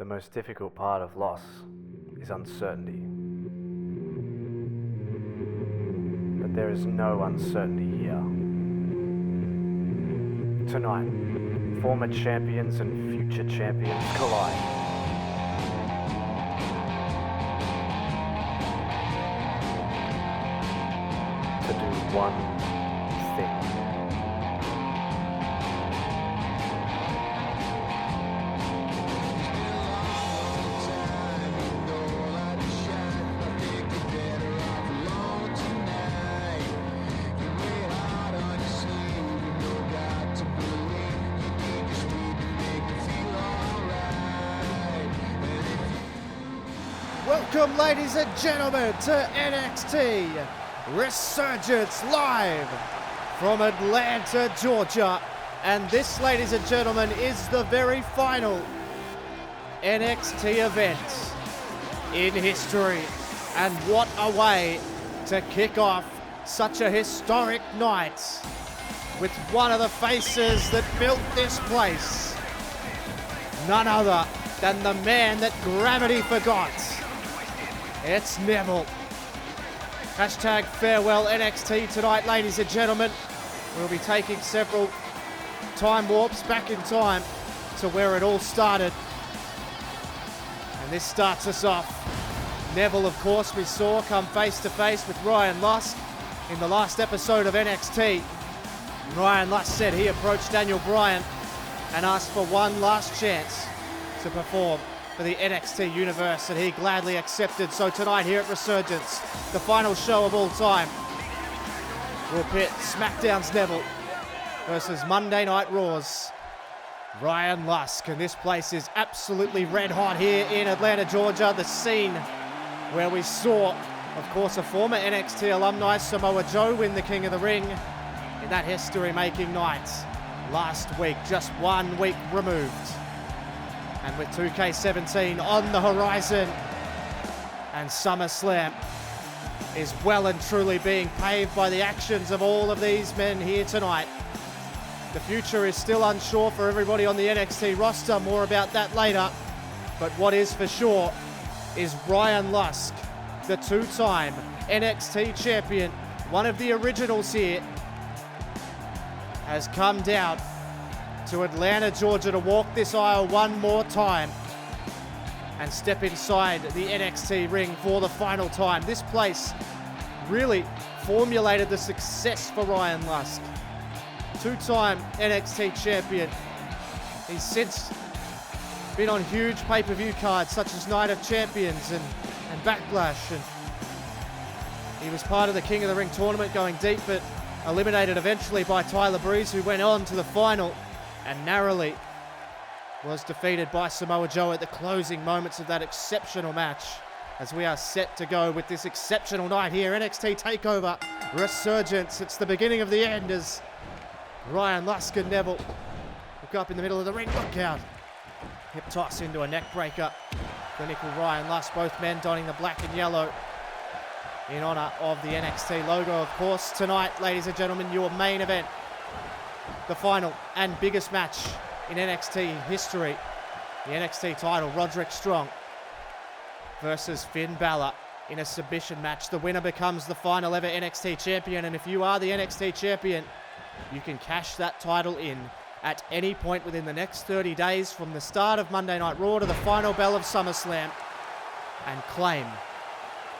The most difficult part of loss is uncertainty. But there is no uncertainty here. Tonight, former champions and future champions collide. To do one thing. Welcome, ladies and gentlemen, to NXT Resurgence live from Atlanta, Georgia. And this, ladies and gentlemen, is the very final NXT event in history. And what a way to kick off such a historic night with one of the faces that built this place. None other than the man that gravity forgot. It's Neville. Hashtag farewell NXT tonight, ladies and gentlemen. We'll be taking several time warps back in time to where it all started. And this starts us off. Neville, of course, we saw come face to face with Ryan Lusk in the last episode of NXT. Ryan Lusk said he approached Daniel Bryan and asked for one last chance to perform for the NXT universe, and he gladly accepted. So tonight here at Resurgence, the final show of all time, we'll pit SmackDown's Neville versus Monday Night Raw's Ryan Lusk. And this place is absolutely red hot here in Atlanta, Georgia, the scene where we saw, of course, a former NXT alumni, Samoa Joe, win the King of the Ring in that history-making night last week, just 1 week removed. And with 2K17 on the horizon, and SummerSlam is well and truly being paved by the actions of all of these men here tonight. The future is still unsure for everybody on the NXT roster, more about that later. But what is for sure is Ryan Lusk, the two-time NXT champion, one of the originals here, has come down to Atlanta, Georgia to walk this aisle one more time and step inside the NXT ring for the final time. This place really formulated the success for Ryan Lusk. Two-time NXT champion. He's since been on huge pay-per-view cards such as Night of Champions and Backlash. And he was part of the King of the Ring tournament going deep, but eliminated eventually by Tyler Breeze, who went on to the final and narrowly was defeated by Samoa Joe at the closing moments of that exceptional match. As we are set to go with this exceptional night here, NXT TakeOver Resurgence. It's the beginning of the end as Ryan Lusk and Neville look up in the middle of the ring. Look out. Hip toss into a neck breaker. Clinical Ryan Lusk, both men donning the black and yellow in honor of the NXT logo. Of course, tonight, ladies and gentlemen, your main event, the final and biggest match in NXT history. The NXT title, Roderick Strong versus Finn Balor in a submission match. The winner becomes the final ever NXT champion, and if you are the NXT champion, you can cash that title in at any point within the next 30 days from the start of Monday Night Raw to the final bell of SummerSlam and claim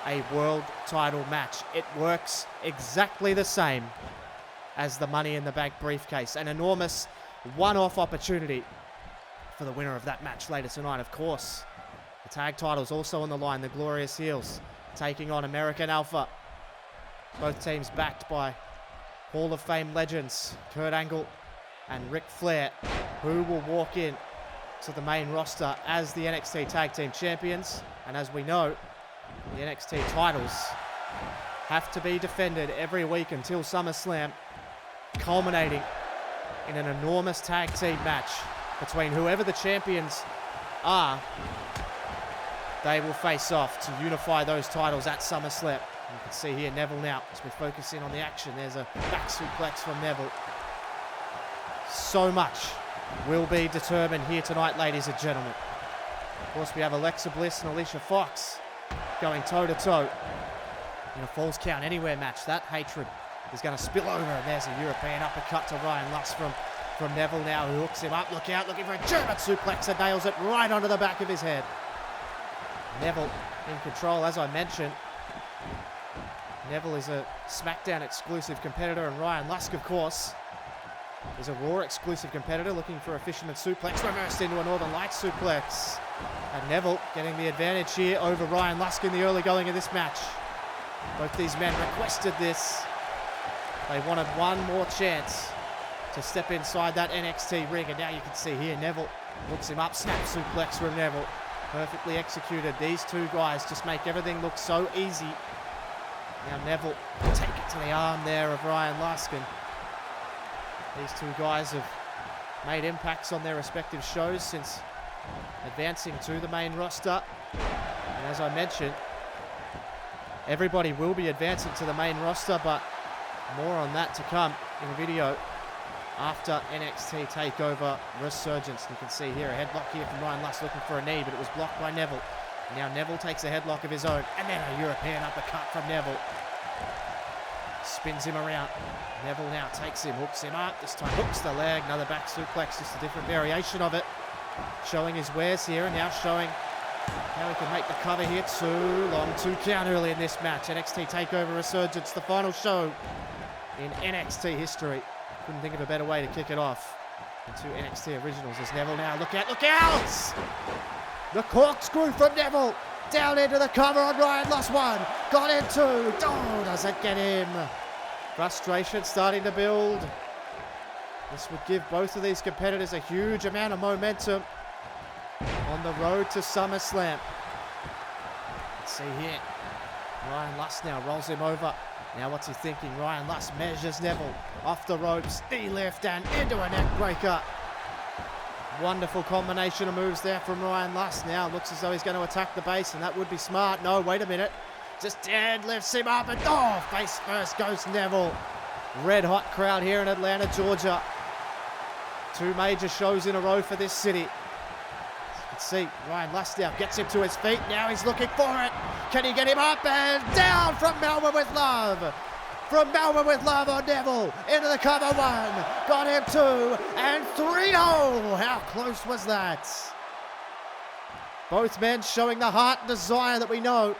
a world title match. It works exactly the same as the Money in the Bank briefcase. An enormous one-off opportunity for the winner of that match later tonight. Of course, the tag titles also on the line. The Glorious Heels taking on American Alpha. Both teams backed by Hall of Fame legends Kurt Angle and Ric Flair, who will walk in to the main roster as the NXT Tag Team Champions. And as we know, the NXT titles have to be defended every week until SummerSlam, culminating in an enormous tag team match between whoever the champions are. They will face off to unify those titles at SummerSlam. You can see here Neville now as we focus in on the action. There's a back suplex from Neville. So much will be determined here tonight, ladies and gentlemen. Of course, we have Alexa Bliss and Alicia Fox going toe-to-toe in a Falls Count Anywhere match. That hatred is going to spill over, and there's a European uppercut to Ryan Lust from Neville now, who hooks him up. Look out, looking for a German suplex and nails it right onto the back of his head. Neville in control, as I mentioned. Neville is a SmackDown exclusive competitor, and Ryan Lusk, of course, is a Raw exclusive competitor looking for a fisherman suplex, reversed into a Northern Lights suplex. And Neville getting the advantage here over Ryan Lusk in the early going of this match. Both these men requested this. They wanted one more chance to step inside that NXT ring, and now you can see here Neville hooks him up, snap suplex from Neville. Perfectly executed. These two guys just make everything look so easy. Now Neville will take it to the arm there of Ryan Lusk, and these two guys have made impacts on their respective shows since advancing to the main roster. And as I mentioned, everybody will be advancing to the main roster, but more on that to come in a video after NXT TakeOver Resurgence. You can see here a headlock here from Ryan Lusk looking for a knee, but it was blocked by Neville. Now Neville takes a headlock of his own, and then a European uppercut from Neville. Spins him around. Neville now takes him, hooks him up. This time hooks the leg. Another back suplex, just a different variation of it. Showing his wares here, and now showing how he can make the cover here. 2 long 2 count early in this match. NXT TakeOver Resurgence, the final show in NXT history. Couldn't think of a better way to kick it off than 2 NXT originals. There's Neville now. Look out, look out! The corkscrew from Neville. Down into the cover on Ryan. Lost 1. Got in 2. Oh, does it get him? Frustration starting to build. This would give both of these competitors a huge amount of momentum on the road to SummerSlam. Let's see here. Ryan Lust now rolls him over. Now what's he thinking? Ryan Lust measures Neville off the ropes. Knee lift and into a neck breaker. Wonderful combination of moves there from Ryan Lust. Now looks as though he's going to attack the base, and that would be smart. No, wait a minute. Just dead lifts him up, and oh, face first goes Neville. Red hot crowd here in Atlanta, Georgia. 2 major shows in a row for this city. As you can see, Ryan Lust now gets him to his feet. Now he's looking for it. Can he get him up and down from Melbourne with love? From Melbourne with love on Neville. Into the cover 1. Got him 2 and 3. Oh, how close was that? Both men showing the heart and desire that we know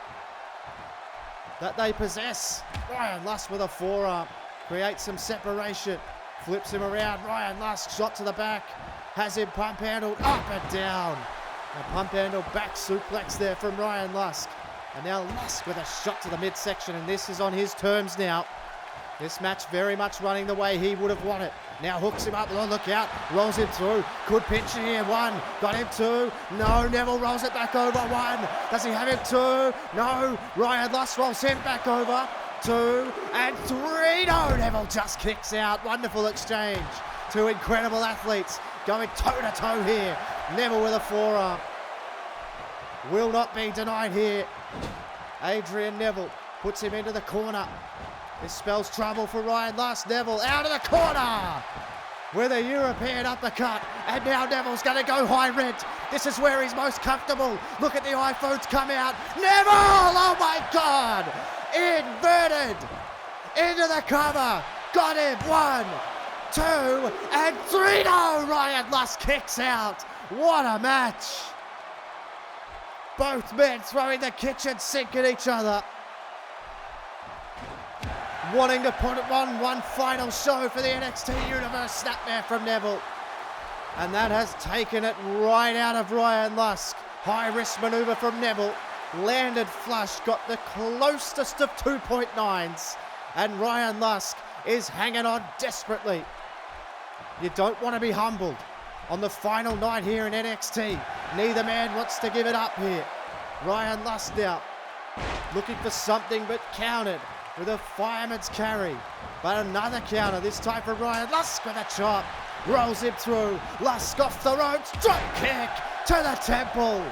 that they possess. Ryan Lust with a forearm. Creates some separation. Flips him around. Ryan Lusk shot to the back. Has him pump handled up and down. A pump handle back suplex there from Ryan Lusk. And now Lusk with a shot to the midsection, and this is on his terms now. This match very much running the way he would have wanted. Now hooks him up, oh, look out, rolls him through. Could pinch it here, 1, got him 2. No, Neville rolls it back over, 1. Does he have him 2? No, Ryan Lust rolls him back over. 2 and 3. No, Neville just kicks out. Wonderful exchange. 2 incredible athletes going toe-to-toe here. Neville with a forearm. Will not be denied here. Adrian Neville puts him into the corner. This spells trouble for Ryan Lust. Neville out of the corner with a European uppercut. And now Neville's going to go high rent. This is where he's most comfortable. Look at the iPhones come out. Neville! Oh my God! Inverted into the cover. Got him. 1, 2 and 3. No! Ryan Lust kicks out. What a match. Both men throwing the kitchen sink at each other. Wanting to put it on one final show for the NXT Universe. Snapmare from Neville. And that has taken it right out of Ryan Lust. High risk maneuver from Neville. Landed flush, got the closest of 2.9s. And Ryan Lust is hanging on desperately. You don't want to be humbled on the final night here in NXT. Neither man wants to give it up here. Ryan Lust now looking for something, but countered with a fireman's carry. But another counter, this time for Ryan Lust with a chop. Rolls him through. Lust off the ropes. Drop kick to the temple.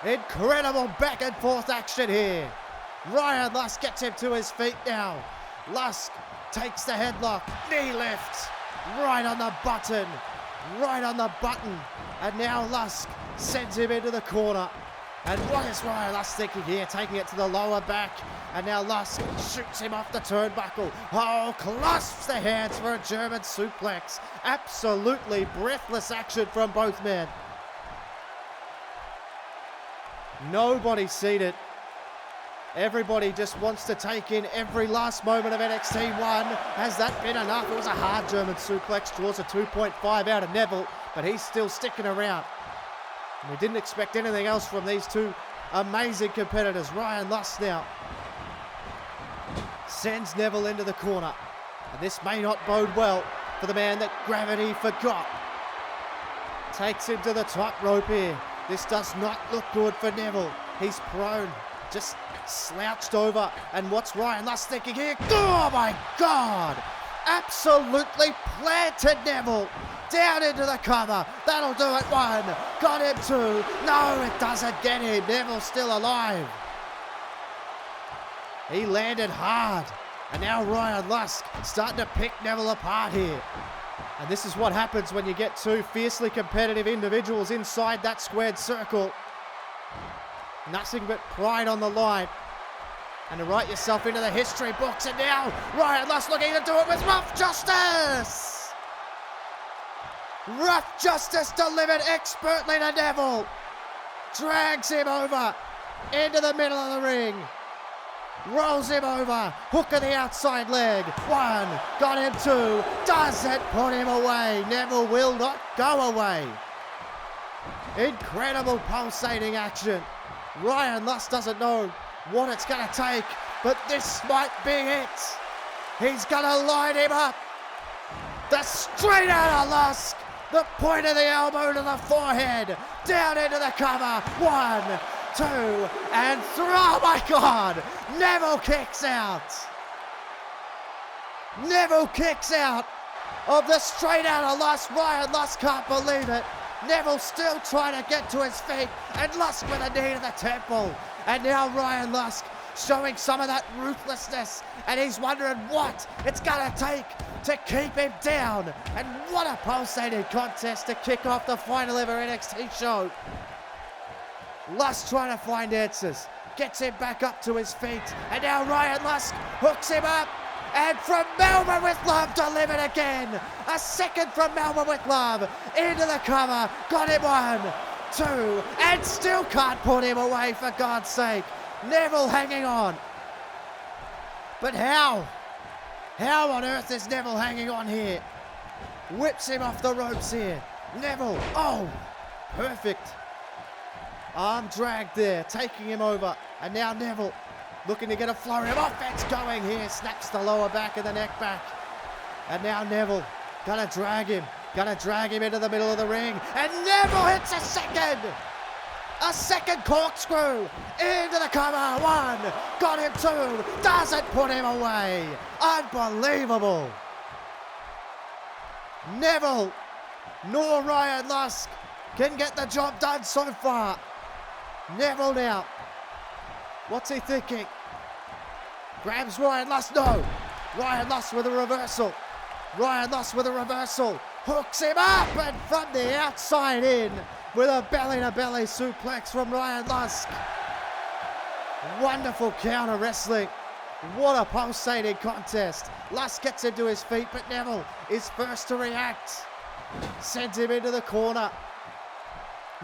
Incredible back and forth action here. Ryan Lust gets him to his feet now. Lust takes the headlock. Knee lift. Right on the button. Right on the button. And now Lust sends him into the corner. And what is Ryan Lusk thinking here? Taking it to the lower back. And now Lusk shoots him off the turnbuckle. Oh, clasps the hands for a German suplex. Absolutely breathless action from both men. Nobody seated. Everybody just wants to take in every last moment of NXT 1. Has that been enough? It was a hard German suplex. Draws a 2.5 out of Neville, but he's still sticking around. And we didn't expect anything else from these two amazing competitors. Ryan Lusk now sends Neville into the corner. And this may not bode well for the man that gravity forgot. Takes him to the top rope here. This does not look good for Neville. He's prone, just slouched over. And what's Ryan Lusk thinking here? Oh my God! Absolutely planted Neville down into the cover. That'll do it. 1. Got him 2. No, it doesn't get him. Neville's still alive. He landed hard. And now Ryan Lusk starting to pick Neville apart here. And this is what happens when you get two fiercely competitive individuals inside that squared circle. Nothing but pride on the line. And to write yourself into the history books. And now Ryan Lusk looking to do it with Rough Justice. Rough Justice delivered expertly to Neville. Drags him over into the middle of the ring. Rolls him over. Hook of the outside leg. 1. Got him 2. Doesn't put him away. Neville will not go away. Incredible pulsating action. Ryan Lusk doesn't know what it's going to take, but this might be it. He's going to line him up. The straight out of Lusk. The point of the elbow to the forehead. Down into the cover. 1, 2, and 3. Oh my God! Neville kicks out. Neville kicks out of the straight out of Lusk. Ryan Lusk can't believe it. Neville still trying to get to his feet, and Lusk with a knee to the temple. And now Ryan Lusk showing some of that ruthlessness, and he's wondering what it's going to take to keep him down. And what a pulsating contest to kick off the final ever NXT show. Lusk trying to find answers, gets him back up to his feet, and now Ryan Lusk hooks him up, and from Melbourne with Love delivered again. A second from Melbourne with Love into the cover, got him 1, 2, and still can't put him away, for God's sake. Neville hanging on. But how? How on earth is Neville hanging on here? Whips him off the ropes here. Neville, oh, perfect. Arm dragged there, taking him over. And now Neville looking to get a flurry of offense going here. Snaps the lower back and the neck back. And now Neville gonna drag him into the middle of the ring. And Neville hits a second. A second corkscrew into the cover. 1, got him 2, doesn't put him away. Unbelievable. Neville nor Ryan Lusk can get the job done so far. Neville now. What's he thinking? Grabs Ryan Lusk. No. Ryan Lusk with a reversal. Ryan Lusk with a reversal. Hooks him up, and from the outside in with a belly-to-belly suplex from Ryan Lusk. Wonderful counter wrestling. What a pulsating contest. Lusk gets him to his feet, but Neville is first to react. Sends him into the corner.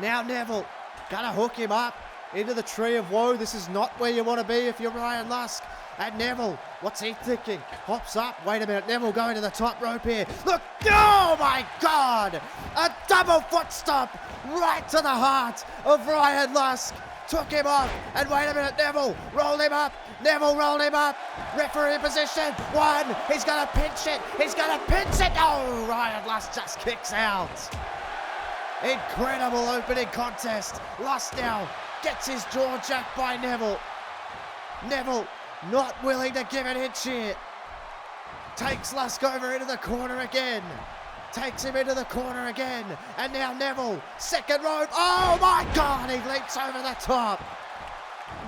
Now Neville gonna hook him up into the tree of woe. This is not where you want to be if you're Ryan Lusk. And Neville, what's he thinking? Hops up. Wait a minute. Neville going to the top rope here. Look. Oh my God. A double foot stomp right to the heart of Ryan Lusk. Took him off. And wait a minute. Neville rolled him up. Neville rolled him up. Referee position. 1. He's going to pinch it. He's going to pinch it. Oh, Ryan Lusk just kicks out. Incredible opening contest. Lusk now gets his jaw jacked by Neville. Neville not willing to give an inch here. Takes Lusk over into the corner again. Takes him into the corner again. And now Neville, second rope. Oh my God, he leaps over the top.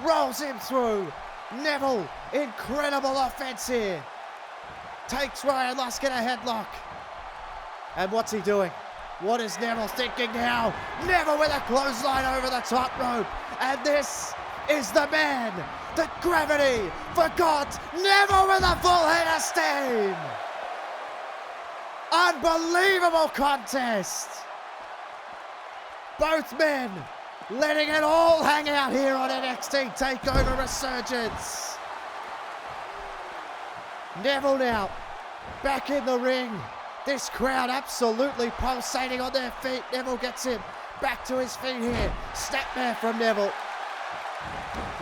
Rolls him through. Neville, incredible offense here. Takes Ryan Lusk in a headlock. And what's he doing? What is Neville thinking now? Neville with a clothesline over the top rope. And this is the man that gravity forgot. Neville with a full head of steam. Unbelievable contest. Both men letting it all hang out here on NXT TakeOver Resurgence. Neville now back in the ring. This crowd absolutely pulsating on their feet. Neville gets him back to his feet here. Snapmare from Neville.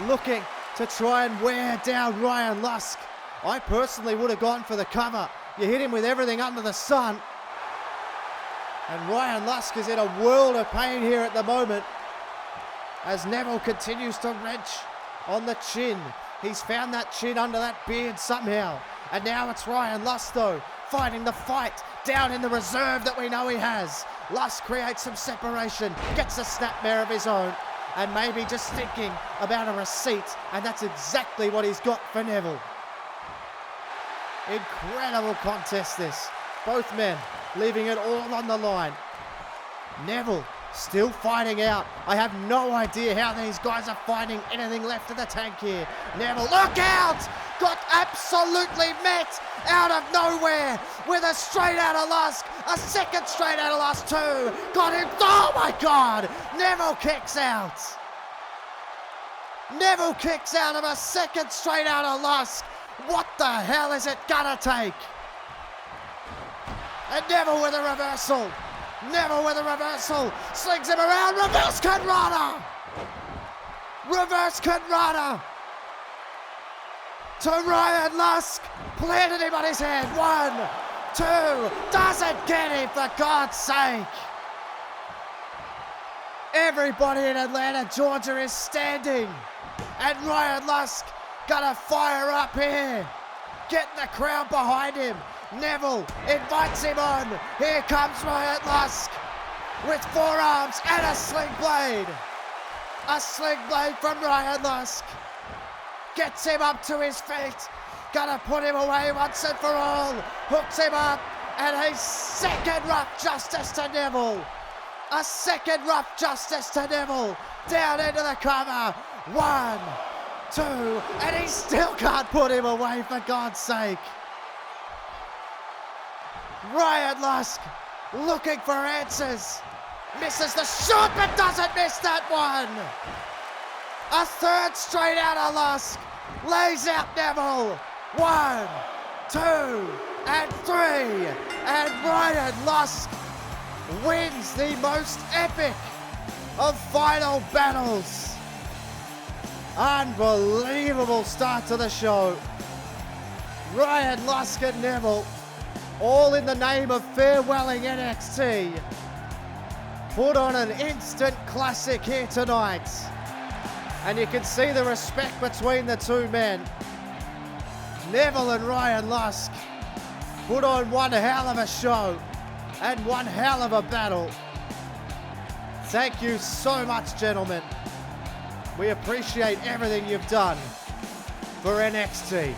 Looking to try and wear down Ryan Lusk. I personally would have gone for the cover. You hit him with everything under the sun. And Ryan Lusk is in a world of pain here at the moment as Neville continues to wrench on the chin. He's found that chin under that beard somehow. And now it's Ryan Lusk though, fighting the fight down in the reserve that we know he has. Lusk creates some separation, gets a snapmare of his own, and maybe just thinking about a receipt, and that's exactly what he's got for Neville. Incredible contest this. Both men leaving it all on the line. Neville still fighting out. I have no idea how these guys are finding anything left in the tank here. Neville, look out! Got absolutely met out of nowhere with a straight out of Lusk. A second straight out of Lusk too. Got him. Oh my God! Neville kicks out. Neville kicks out of a second straight out of Lusk. What the hell is it gonna take? And Neville with a reversal. Neville with a reversal. Slings him around. Reverse Conrada. Reverse Conrada. To Ryan Lusk. Planted him on his head. 1, 2. Doesn't get him, for God's sake. Everybody in Atlanta, Georgia is standing. And Ryan Lusk gonna fire up here. Getting the crowd behind him. Neville invites him on. Here comes Ryan Lusk with forearms and a sling blade. A sling blade from Ryan Lusk. Gets him up to his feet. Gonna put him away once and for all. Hooks him up. And a second rough justice to Neville. A second rough justice to Neville. Down into the cover. 1, 2. And he still can't put him away, for God's sake. Ryan Lusk looking for answers. Misses the shot, but doesn't miss that one. A third straight out of Lusk. Lays out Neville. 1, 2, and 3. And Ryan Lusk wins the most epic of final battles. Unbelievable start to the show. Ryan Lusk and Neville, all in the name of farewelling NXT, put on an instant classic here tonight. And you can see the respect between the two men. Neville and Ryan Lusk put on one hell of a show and one hell of a battle. Thank you so much, gentlemen. We appreciate everything you've done for NXT.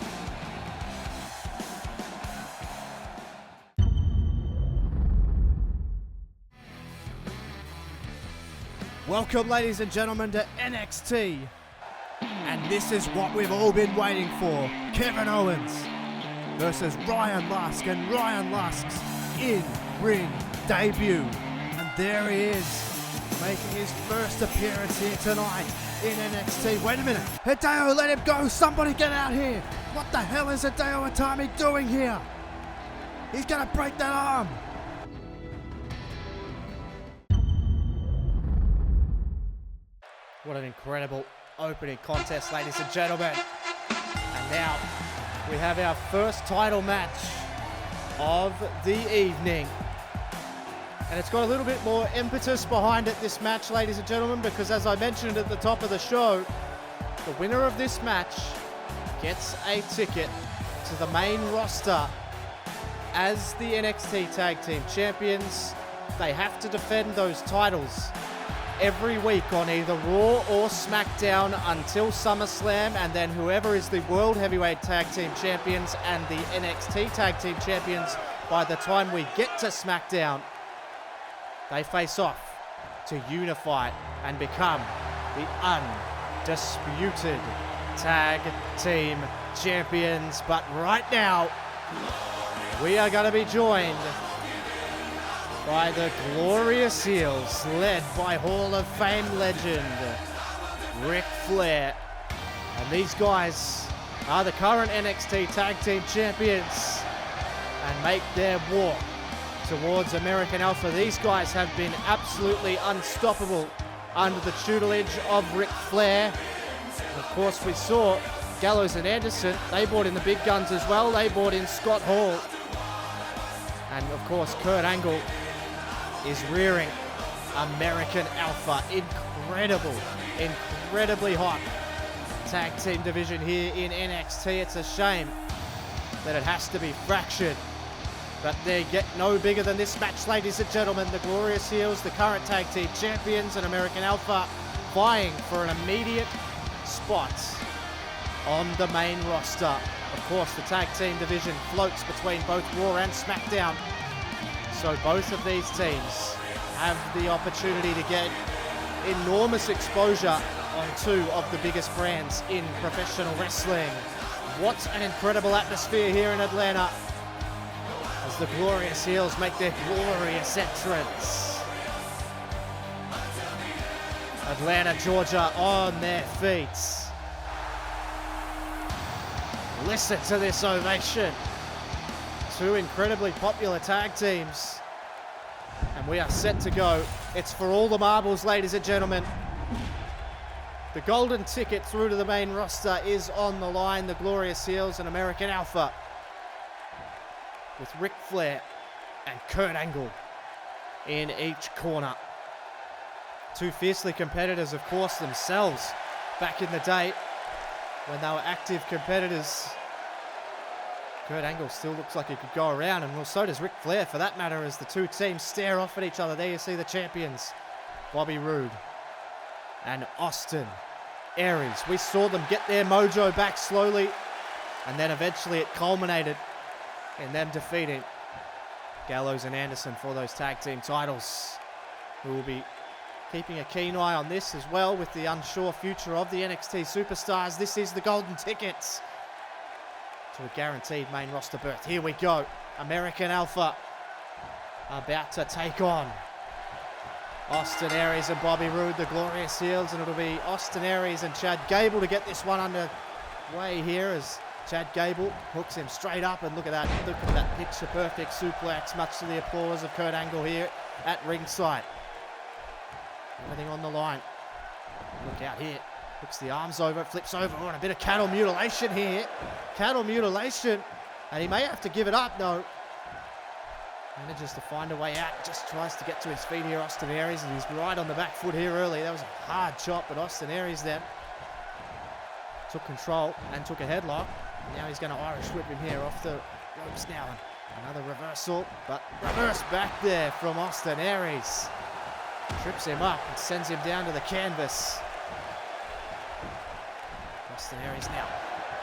Welcome, ladies and gentlemen, to NXT. And this is what we've all been waiting for. Kevin Owens versus Ryan Lusk, and Ryan Lusk's in-ring debut. And there he is, making his first appearance here tonight in NXT. Wait a minute. Hideo, let him go. Somebody get out here. What the hell is Hideo Itami doing here? He's going to break that arm. What an incredible opening contest, ladies and gentlemen. And now we have our first title match of the evening. And it's got a little bit more impetus behind it, this match, ladies and gentlemen, because as I mentioned at the top of the show, the winner of this match gets a ticket to the main roster as the NXT Tag Team Champions. They have to defend those titles every week on either Raw or SmackDown until SummerSlam, and then whoever is the World Heavyweight Tag Team Champions and the NXT Tag Team Champions by the time we get to SmackDown They face off to unify and become the undisputed tag team champions. But right now, we are going to be joined by the Glorious Heels, led by Hall of Fame legend Ric Flair. And these guys are the current NXT Tag Team Champions and make their walk towards American Alpha. These guys have been absolutely unstoppable under the tutelage of Ric Flair. And of course, we saw Gallows and Anderson. They brought in the big guns as well. They brought in Scott Hall. And of course, Kurt Angle is rearing American Alpha. Incredibly hot tag team division here in NXT. It's a shame that it has to be fractured, but they get no bigger than this match, ladies and gentlemen. The Glorious Heels, the current tag team champions, and American Alpha vying for an immediate spot on the main roster. Of course, the tag team division floats between both Raw and SmackDown, so both of these teams have the opportunity to get enormous exposure on two of the biggest brands in professional wrestling. What an incredible atmosphere here in Atlanta as the Glorious Heels make their glorious entrance. Atlanta, Georgia on their feet. Listen to this ovation. Two incredibly popular tag teams. And we are set to go. It's for all the marbles, ladies and gentlemen. The golden ticket through to the main roster is on the line. The Glorious Heels and American Alpha, with Ric Flair and Kurt Angle in each corner. Two fiercely competitors, of course, themselves back in the day when they were active competitors. Kurt Angle still looks like he could go around, and well, so does Ric Flair for that matter, as the two teams stare off at each other. There you see the champions, Bobby Roode and Austin Aries. We saw them get their mojo back slowly, and then eventually it culminated in them defeating Gallows and Anderson for those tag team titles. We will be keeping a keen eye on this as well, with the unsure future of the NXT superstars. This is the golden tickets to a guaranteed main roster berth. Here we go. American Alpha about to take on Austin Aries and Bobby Roode, the Glorious Heels, and it'll be Austin Aries and Chad Gable to get this one underway here, as Chad Gable hooks him straight up, and look at that picture perfect suplex, much to the applause of Kurt Angle here at ringside. Everything on the line. Look out here. Hooks the arms over, flips over. Oh, and a bit of cattle mutilation here. Cattle mutilation. And he may have to give it up, no. Manages to find a way out. Just tries to get to his feet here, Austin Aries. And he's right on the back foot here early. That was a hard chop, but Austin Aries then took control and took a headlock. Now he's going to Irish whip him here off the ropes now. And another reversal, but reverse back there from Austin Aries. Trips him up and sends him down to the canvas. Austin Aries now.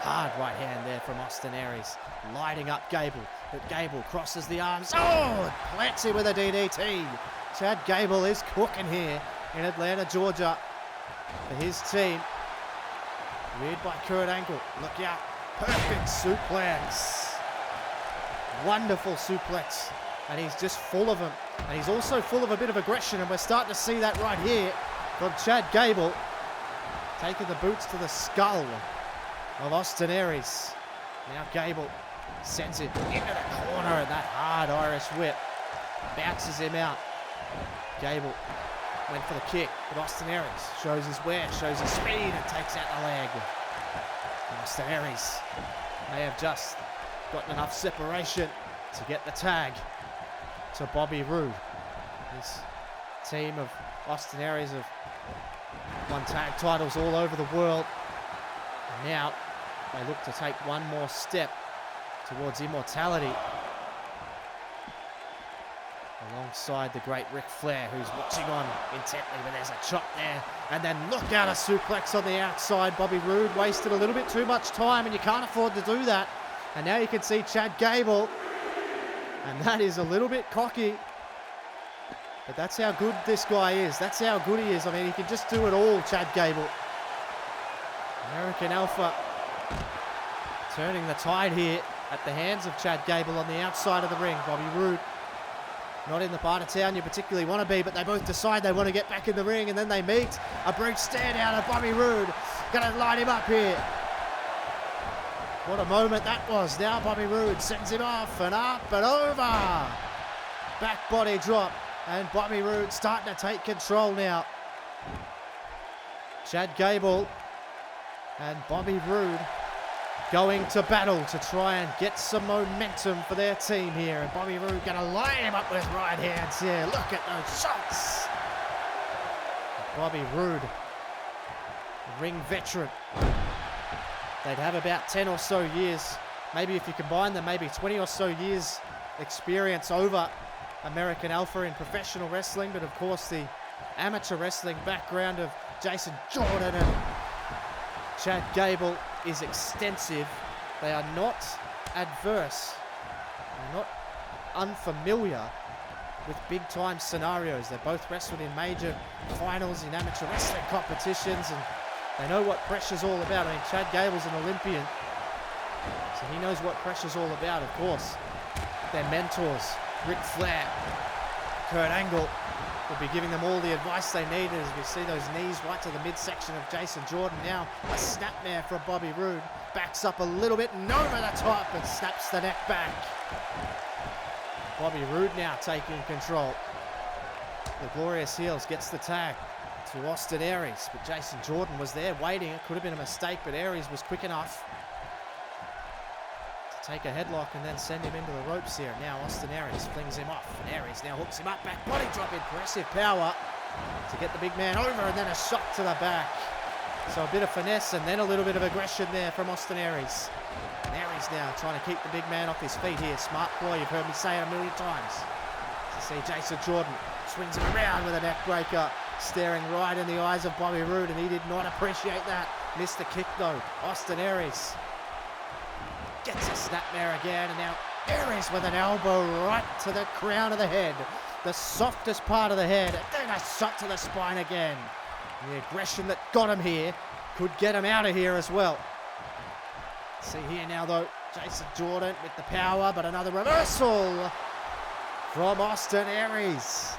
Hard right hand there from Austin Aries. Lighting up Gable. But Gable crosses the arms. Oh! Plants him with a DDT. Chad Gable is cooking here in Atlanta, Georgia for his team. Reared by Kurt Angle. Look out. Perfect suplex. Wonderful suplex. And he's just full of them. And he's also full of a bit of aggression. And we're starting to see that right here from Chad Gable. Taking the boots to the skull of Austin Aries. Now Gable sends it into the corner, and that hard Irish whip bounces him out. Gable went for the kick, but Austin Aries shows his wear, shows his speed, and takes out the leg. And Austin Aries may have just gotten enough separation to get the tag to Bobby Roode. This team of Austin Aries have won tag titles all over the world. And now they look to take one more step towards immortality alongside the great Ric Flair, who's watching on intently, but there's a chop there. And then look out, a suplex on the outside. Bobby Roode wasted a little bit too much time, and you can't afford to do that. And now you can see Chad Gable, and that is a little bit cocky. But that's how good this guy is. That's how good he is. I mean, he can just do it all, Chad Gable. American Alpha turning the tide here at the hands of Chad Gable on the outside of the ring. Bobby Roode not in the part of town you particularly want to be, but they both decide they want to get back in the ring, and then they meet. A brute stare down at Bobby Roode. Going to line him up here. What a moment that was. Now Bobby Roode sends him off and up and over. Back body drop. And Bobby Roode starting to take control now. Chad Gable and Bobby Roode going to battle to try and get some momentum for their team here. And Bobby Roode going to line him up with his right hands here. Look at those shots. Bobby Roode, ring veteran. They'd have about 10 or so years, maybe if you combine them, maybe 20 or so years experience over American Alpha in professional wrestling, but of course the amateur wrestling background of Jason Jordan and Chad Gable is extensive. They are not adverse, they're not unfamiliar with big time scenarios. They're both wrestled in major finals in amateur wrestling competitions, and they know what pressure's all about. I mean, Chad Gable's an Olympian, so he knows what pressure's all about, of course. Their mentors, Ric Flair, Kurt Angle, will be giving them all the advice they need as we see those knees right to the midsection of Jason Jordan. Now a snapmare from Bobby Roode. Backs up a little bit and over the top and snaps the neck back. Bobby Roode now taking control. The Glorious Heels gets the tag to Austin Aries, but Jason Jordan was there waiting. It could have been a mistake, but Aries was quick enough to take a headlock and then send him into the ropes here. Now Austin Aries flings him off, and Aries now hooks him up, back body drop, impressive power to get the big man over, and then a shot to the back. So a bit of finesse and then a little bit of aggression there from Austin Aries. And Aries now trying to keep the big man off his feet here. Smart ploy, you've heard me say it a million times. To see Jason Jordan swings him around with a neck breaker, staring right in the eyes of Bobby Roode, and he did not appreciate that. Missed the kick though. Austin Aries gets a snapmare again, and now Aries with an elbow right to the crown of the head, the softest part of the head, and then a shot to the spine again. The aggression that got him here could get him out of here as well. See here now though, Jason Jordan with the power, but another reversal from Austin Aries.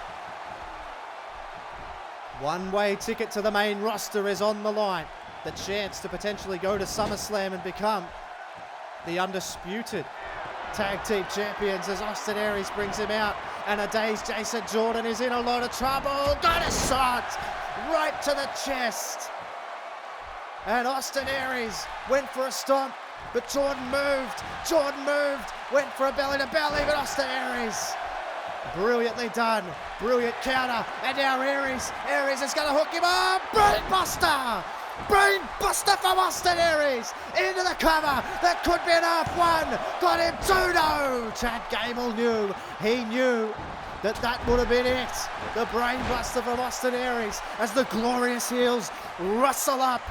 One-way ticket to the main roster is on the line. The chance to potentially go to SummerSlam and become the undisputed tag team champions as Austin Aries brings him out. And a dazed Jason Jordan is in a lot of trouble. Got a shot right to the chest. And Austin Aries went for a stomp, but Jordan moved. Went for a belly to belly, but Austin Aries, brilliantly done. Brilliant counter. And now Aries is going to hook him up. Brainbuster! Brainbuster from Austin Aries into the cover. That could be enough. One. Got him two. No. Chad Gable knew. He knew that would have been it. The brainbuster from Austin Aries as the Glorious Heels rustle up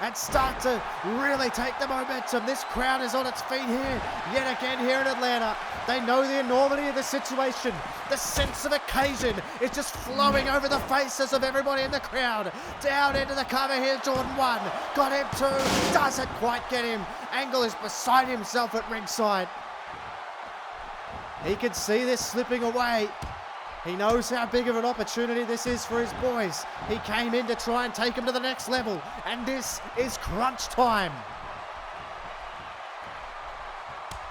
and start to really take the momentum. This crowd is on its feet here, yet again here in Atlanta. They know the enormity of the situation. The sense of occasion is just flowing over the faces of everybody in the crowd. Down into the cover here, Jordan one. Got him two, doesn't quite get him. Angle is beside himself at ringside. He can see this slipping away. He knows how big of an opportunity this is for his boys. He came in to try and take him to the next level, and this is crunch time.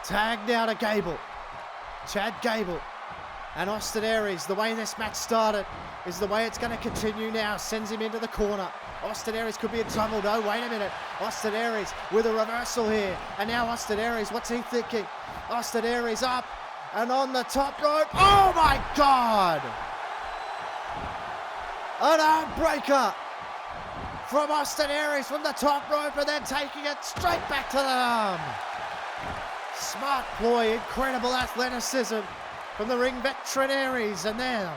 Tag now to Gable. Chad Gable and Austin Aries. The way this match started is the way it's going to continue now. Sends him into the corner. Austin Aries could be in trouble. No, wait a minute. Austin Aries with a reversal here. And now Austin Aries, what's he thinking? Austin Aries up. And on the top rope, oh my God! An arm breaker from Austin Aries from the top rope, and then taking it straight back to the arm. Smart ploy, incredible athleticism from the ring veteran Aries, and now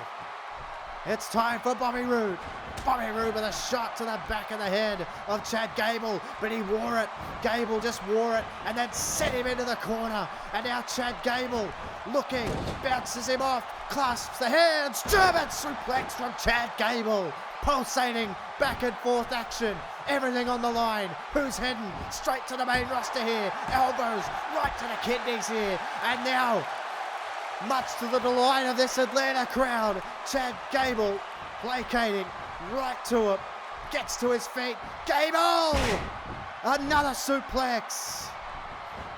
it's time for Bobby Roode Bobby Roode with a shot to the back of the head of Chad Gable, but he wore it. Gable just wore it and then sent him into the corner. And now Chad Gable looking, bounces him off, clasps the hands, German suplex from Chad Gable. Pulsating back and forth action, everything on the line. Who's heading straight to the main roster here? Elbows right to the kidneys here. And now, much to the delight of this Atlanta crowd, Chad Gable placating right to him, gets to his feet. Gable! Another suplex.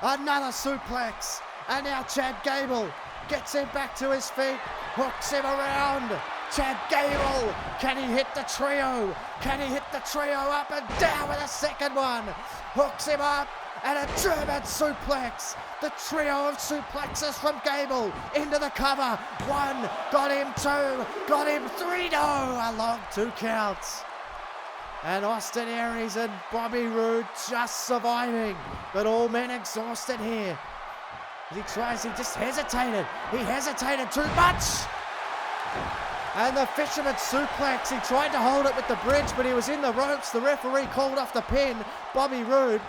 Another suplex. And now Chad Gable gets him back to his feet, hooks him around. Chad Gable, can he hit the trio? Can he hit the trio up and down with a second one? Hooks him up and a German suplex. The trio of suplexes from Gable into the cover. One, got him two, got him three, no, a long 2 counts. And Austin Aries and Bobby Roode just surviving, but all men exhausted here. He just hesitated. He hesitated too much. And the fisherman suplex, he tried to hold it with the bridge, but he was in the ropes. The referee called off the pin. Bobby Roode,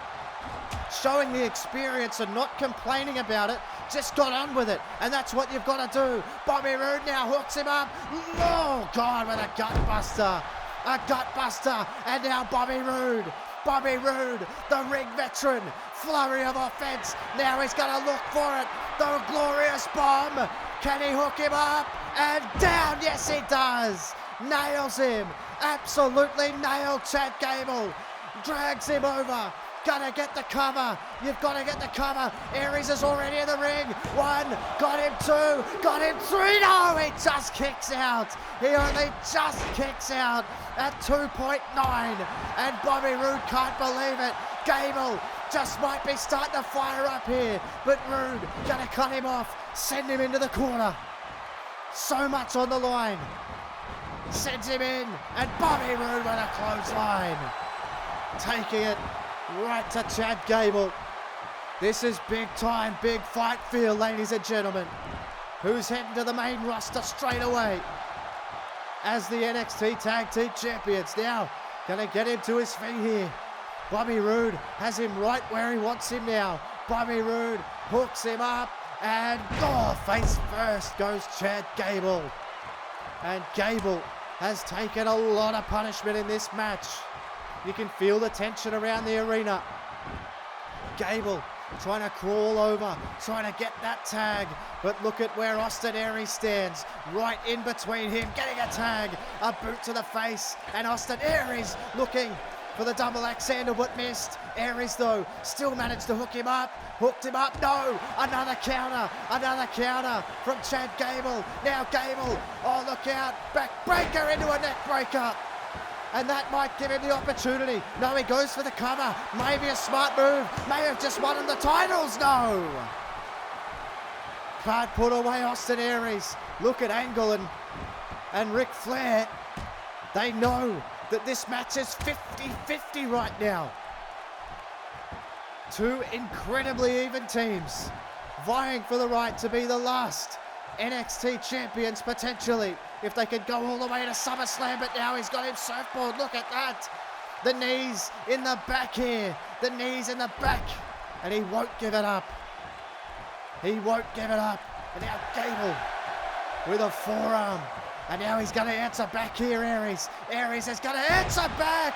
showing the experience and not complaining about it, just got on with it. And that's what you've got to do. Bobby Roode now hooks him up. Oh, God, with a gut buster. A gut buster. And now Bobby Roode. Bobby Roode, the ring veteran. Flurry of offense. Now he's going to look for it. The glorious bomb. Can he hook him up? And down, yes he does. Nails him. Absolutely nailed Chad Gable. Drags him over. Gotta get the cover. You've got to get the cover. Aries is already in the ring. One, got him two, got him three. No, he just kicks out. He only just kicks out at 2.9. And Bobby Roode can't believe it. Gable just might be starting to fire up here. But Roode gonna cut him off. Send him into the corner. So much on the line. Sends him in. And Bobby Roode with a clothesline. Taking it right to Chad Gable. This is big time, big fight feel, ladies and gentlemen. Who's heading to the main roster straight away as the NXT Tag Team Champions. Now, gonna get him to his feet here. Bobby Roode has him right where he wants him now. Bobby Roode hooks him up and face first goes Chad Gable. And Gable has taken a lot of punishment in this match. You can feel the tension around the arena. Gable trying to crawl over, trying to get that tag. But look at where Austin Aries stands. Right in between him, getting a tag. A boot to the face. And Austin Aries looking for the double axe handle but missed. Aries though still managed to hook him up. Hooked him up, no! Another counter from Chad Gable. Now Gable, oh look out, backbreaker into a neck breaker. And that might give him the opportunity. No, he goes for the cover. Maybe a smart move. May have just won him the titles. No. Can't put away Austin Aries. Look at Angle and Ric Flair. They know that this match is 50-50 right now. Two incredibly even teams vying for the right to be the last NXT champions potentially, if they could go all the way to SummerSlam. But now he's got him surfboard. Look at that. The knees in the back here. The knees in the back. And he won't give it up. He won't give it up. And now Gable with a forearm. And now he's going to answer back here, Aries. Aries is going to answer back.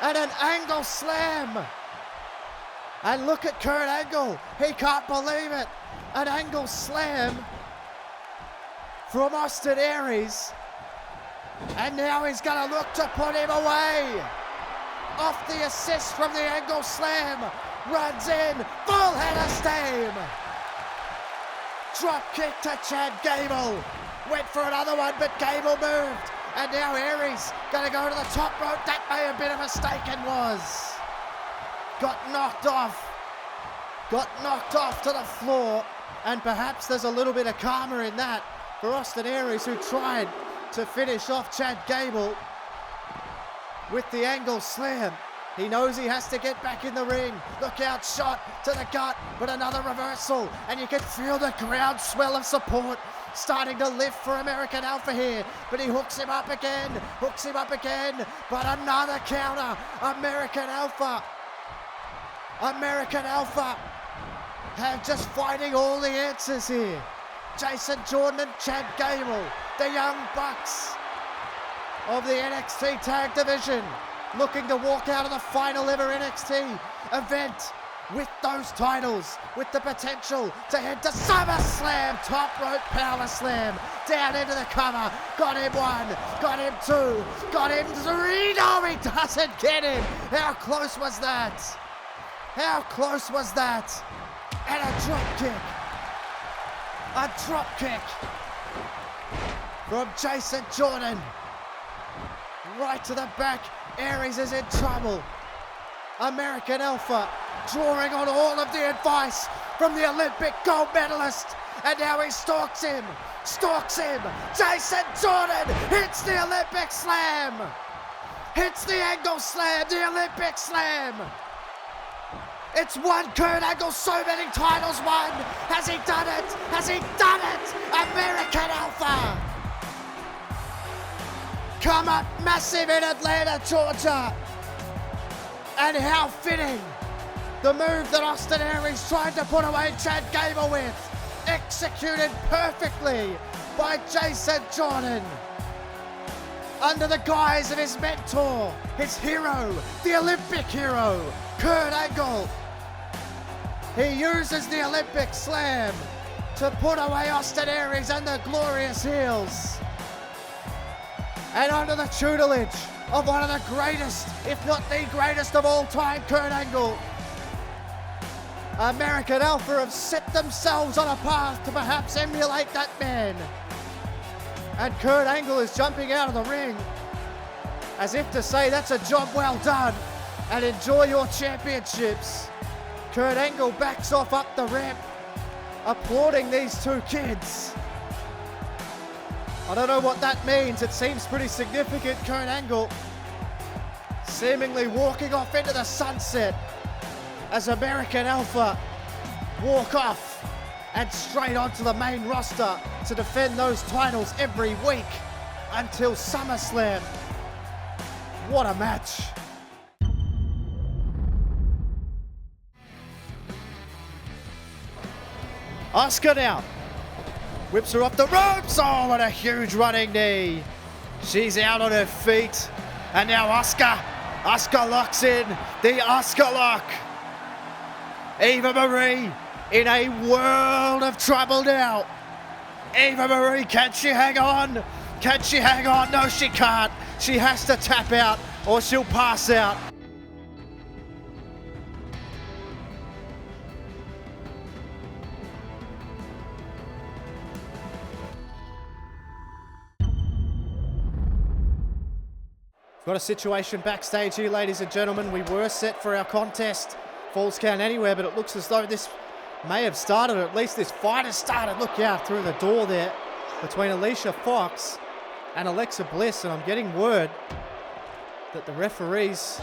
And an angle slam. And look at Kurt Angle. He can't believe it. An angle slam from Austin Aries. And now he's going to look to put him away. Off the assist from the angle slam. Runs in. Full head of steam. Drop kick to Chad Gable. Went for another one, but Gable moved. And now Aries going to go to the top rope. That may have been a mistake and was. Got knocked off. Got knocked off to the floor. And perhaps there's a little bit of karma in that for Austin Aries, who tried to finish off Chad Gable with the angle slam. He knows he has to get back in the ring. Look out, shot to the gut, but another reversal. And you can feel the groundswell of support starting to lift for American Alpha here. But he hooks him up again, but another counter. American Alpha have just finding all the answers here. Jason Jordan and Chad Gable, the Young Bucks of the NXT Tag Division, looking to walk out of the final ever NXT event with those titles, with the potential to head to SummerSlam. Top rope power slam down into the cover. Got him one, got him two, got him three. No, he doesn't get him. How close was that? How close was that? And a drop kick. A drop kick from Jason Jordan. Right to the back. Aries is in trouble. American Alpha drawing on all of the advice from the Olympic gold medalist. And now he stalks him. Jason Jordan hits the Olympic slam. Hits the angle slam, the Olympic slam. It's won Kurt Angle so many titles won. Has he done it? American Alpha. Come up massive in Atlanta, Georgia. And how fitting. The move that Austin Aries tried to put away Chad Gable with. Executed perfectly by Jason Jordan. Under the guise of his mentor, his hero, the Olympic hero, Kurt Angle. He uses the Olympic slam to put away Austin Aries and the Glorious Heels. And under the tutelage of one of the greatest, if not the greatest of all time, Kurt Angle, American Alpha have set themselves on a path to perhaps emulate that man. And Kurt Angle is jumping out of the ring as if to say that's a job well done and enjoy your championships. Kurt Angle backs off up the ramp, applauding these two kids. I don't know what that means. It seems pretty significant. Kurt Angle seemingly walking off into the sunset as American Alpha walk off and straight onto the main roster to defend those titles every week until SummerSlam. What a match. Asuka now whips her off the ropes. Oh, what a huge running knee. She's out on her feet. And now Asuka locks in the Asuka lock. Eva Marie in a world of trouble now. Eva Marie, can she hang on? No, she can't. She has to tap out or she'll pass out. Got a situation backstage here, ladies and gentlemen. We were set for our contest. Falls Count Anywhere, but it looks as though this may have started, or at least this fight has started. Look out through the door there between Alicia Fox and Alexa Bliss, and I'm getting word that the referees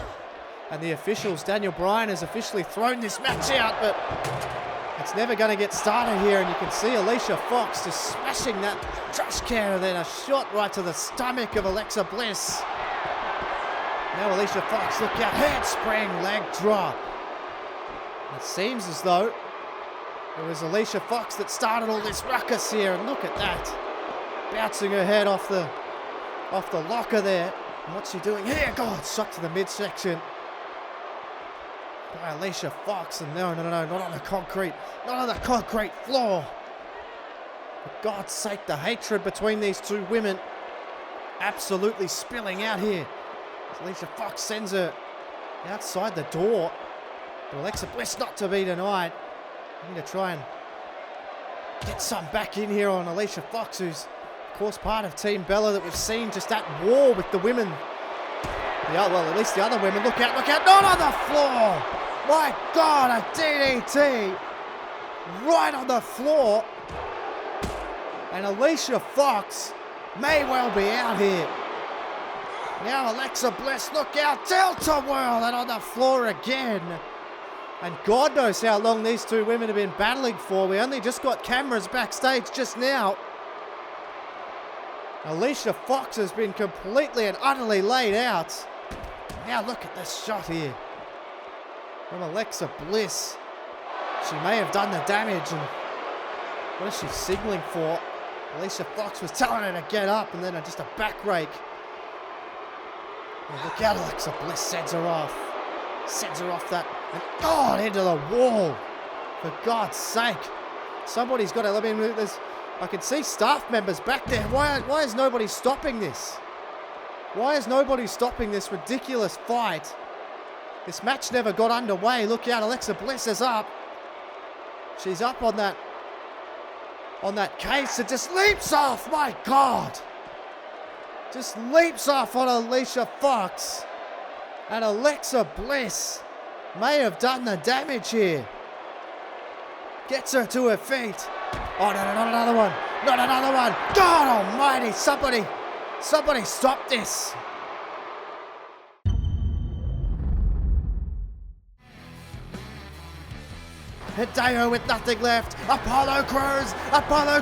and the officials, Daniel Bryan has officially thrown this match out, but it's never going to get started here, and you can see Alicia Fox just smashing that trash can, and then a shot right to the stomach of Alexa Bliss. Now Alicia Fox, look out, handspring, leg drop. It seems as though it was Alicia Fox that started all this ruckus here, and look at that. Bouncing her head off the locker there. And what's she doing here? God, shot to the midsection by Alicia Fox, and no, not on the concrete. Not on the concrete floor. For God's sake, the hatred between these two women absolutely spilling out here. Alicia Fox sends her outside the door. But Alexa Bliss not to be denied. I need to try and get some back in here on Alicia Fox, who's, of course, part of Team Bella that we've seen just at war with the women. Well, at least the other women. Look out, not on the floor. My God, a DDT right on the floor. And Alicia Fox may well be out here. Now Alexa Bliss, look out, Delta Whirl, and on the floor again. And God knows how long these two women have been battling for. We only just got cameras backstage just now. Alicia Fox has been completely and utterly laid out. Now look at this shot here from Alexa Bliss. She may have done the damage, and what is she signaling for? Alicia Fox was telling her to get up, and then just a back rake. Oh, look out, Alexa Bliss sends her off. Sends her off that, and oh, into the wall. For God's sake. Somebody's got to, I can see staff members back there. Why is nobody stopping this? Why is nobody stopping this ridiculous fight? This match never got underway. Look out, Alexa Bliss is up. She's up on that case. It just leaps off, my God. Just leaps off on Alicia Fox. And Alexa Bliss may have done the damage here. Gets her to her feet. Oh, no, not another one. Not another one. God almighty, somebody stop this. Hideo with nothing left. Apollo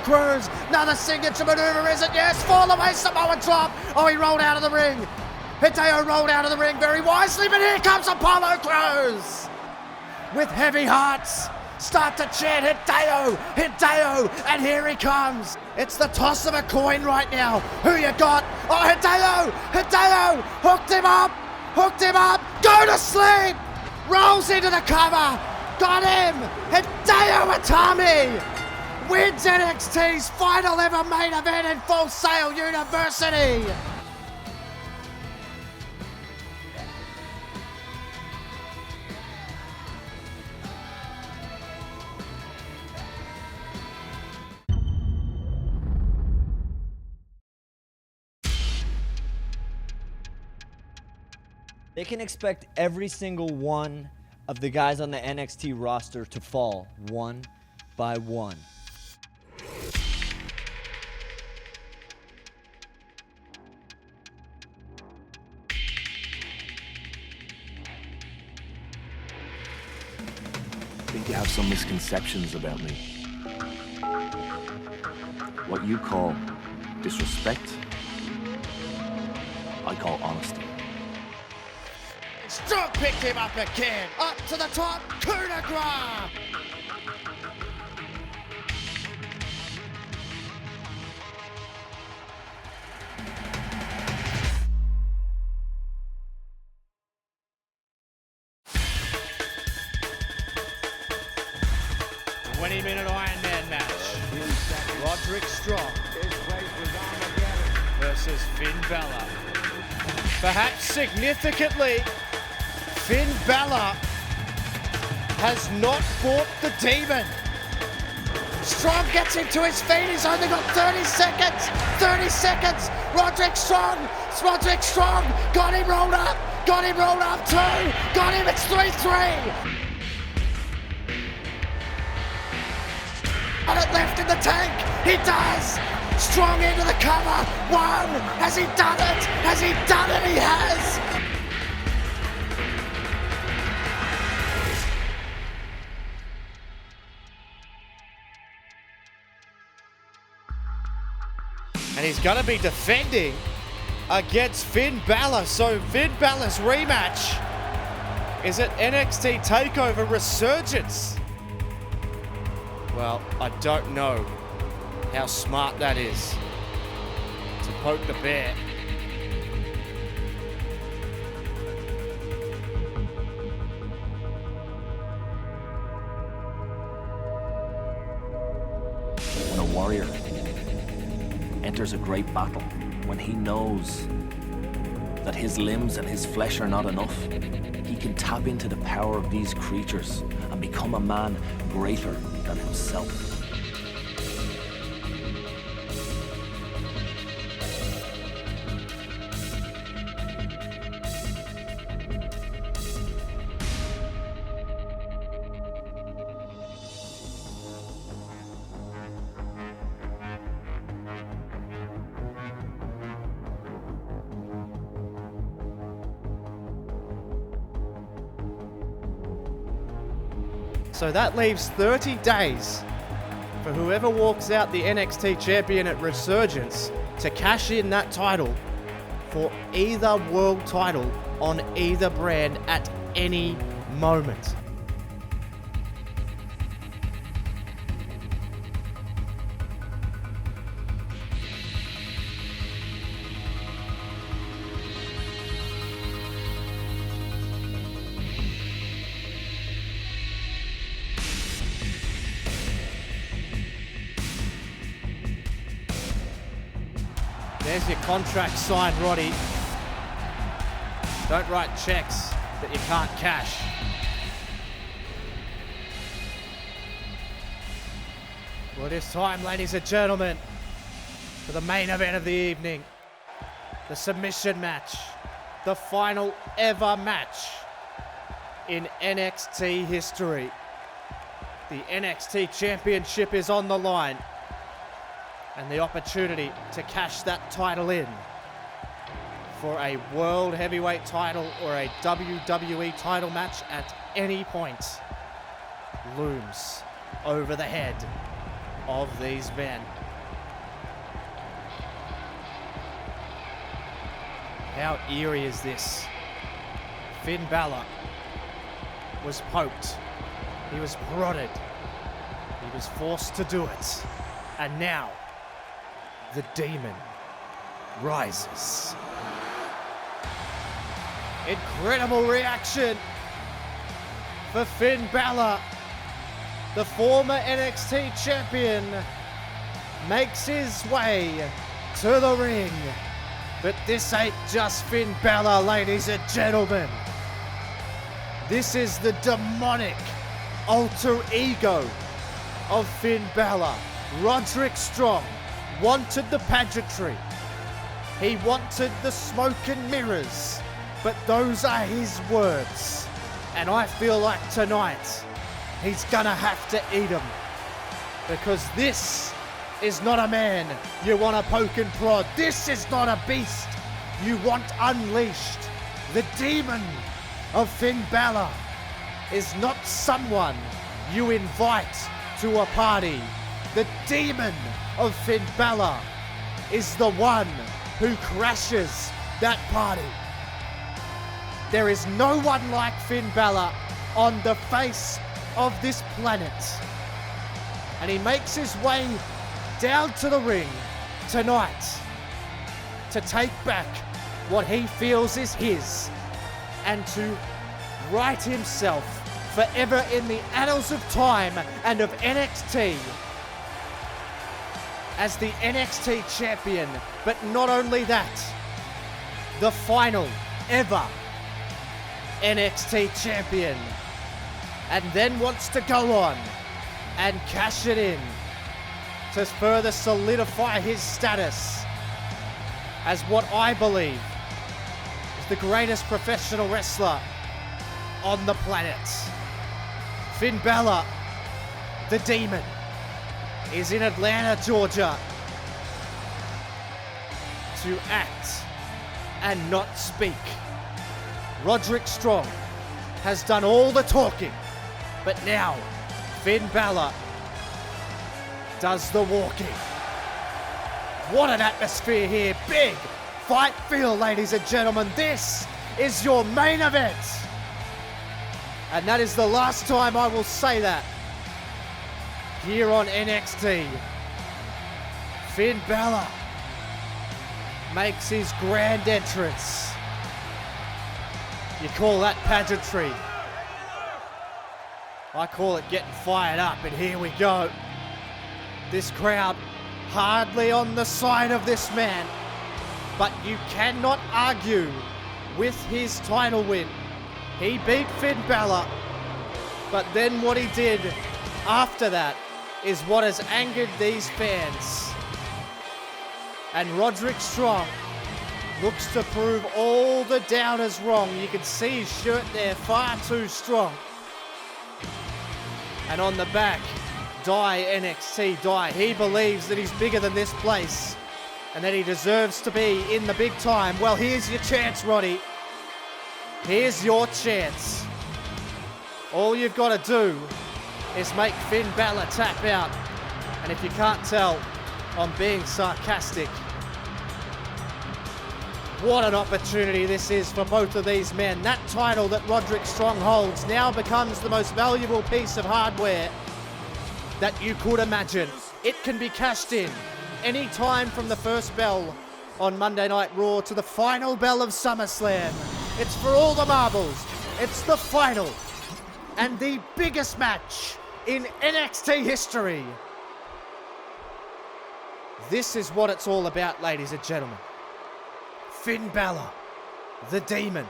Crews. Another signature maneuver, is it? Yes, fall away, Samoa drop. Oh, he rolled out of the ring. Hideo rolled out of the ring very wisely, but here comes Apollo Crews. With heavy hearts, start to chant Hideo, and here he comes. It's the toss of a coin right now. Who you got? Oh, Hideo, hooked him up, go to sleep. Rolls into the cover. Got him! Hideo Itami wins NXT's final ever main event in Full Sail University! They can expect every single one of the guys on the NXT roster to fall one by one. I think you have some misconceptions about me. What you call disrespect, I call honesty. Strong picked him up again. Up to the top. Coup de grace. A 20-minute Iron Man match. Roderick Strong versus Finn Balor. Perhaps significantly, Finn Balor has not fought the demon. Strong gets him to his feet. He's only got 30 seconds. 30 seconds. Roderick Strong. Got him rolled up. Two. Got him. It's 3-3. Got it left in the tank. He does. Strong into the cover. One. Has he done it? He has. And he's going to be defending against Finn Balor. So Finn Balor's rematch is at NXT TakeOver Resurgence. Well, I don't know how smart that is to poke the bear. When a warrior enters a great battle, when he knows that his limbs and his flesh are not enough, he can tap into the power of these creatures and become a man greater than himself. So that leaves 30 days for whoever walks out the NXT champion at Resurgence to cash in that title for either world title on either brand at any moment. There's your contract signed, Roddy. Don't write checks that you can't cash. Well, it is time, ladies and gentlemen, for the main event of the evening. The submission match. The final ever match in NXT history. The NXT Championship is on the line, and the opportunity to cash that title in for a World Heavyweight title or a WWE title match at any point looms over the head of these men. How eerie is this? Finn Balor was poked, he was prodded, he was forced to do it, and now the demon rises. Incredible reaction for Finn Balor. The former NXT champion makes his way to the ring. But this ain't just Finn Balor, ladies and gentlemen. This is the demonic alter ego of Finn Balor. Roderick Strong wanted the pageantry. He wanted the smoke and mirrors. But those are his words. And I feel like tonight, he's gonna have to eat them. Because this is not a man you want to poke and prod. This is not a beast you want unleashed. The demon of Finn Balor is not someone you invite to a party. The demon of Finn Balor is the one who crashes that party. There is no one like Finn Balor on the face of this planet. And he makes his way down to the ring tonight to take back what he feels is his and to write himself forever in the annals of time and of NXT as the NXT champion. But not only that, the final ever NXT champion, and then wants to go on and cash it in to further solidify his status as what I believe is the greatest professional wrestler on the planet. Finn Balor, the Demon, is in Atlanta, Georgia to act and not speak. Roderick Strong has done all the talking, but now Finn Balor does the walking. What an atmosphere here. Big fight feel, ladies and gentlemen. This is your main event. And that is the last time I will say that here on NXT. Finn Balor makes his grand entrance. You call that pageantry. I call it getting fired up, and here we go. This crowd hardly on the side of this man, but you cannot argue with his title win. He beat Finn Balor, but then what he did after that is what has angered these fans. And Roderick Strong looks to prove all the doubters wrong. You can see his shirt there, far too strong. And on the back, Die NXT, Die. He believes that he's bigger than this place and that he deserves to be in the big time. Well, here's your chance, Roddy. Here's your chance. All you've got to do is make Finn Balor tap out. And if you can't tell, I'm being sarcastic. What an opportunity this is for both of these men. That title that Roderick Strong holds now becomes the most valuable piece of hardware that you could imagine. It can be cashed in any time from the first bell on Monday Night Raw to the final bell of SummerSlam. It's for all the marbles. It's the final and the biggest match in NXT history. This is what it's all about, ladies and gentlemen. Finn Balor, the demon,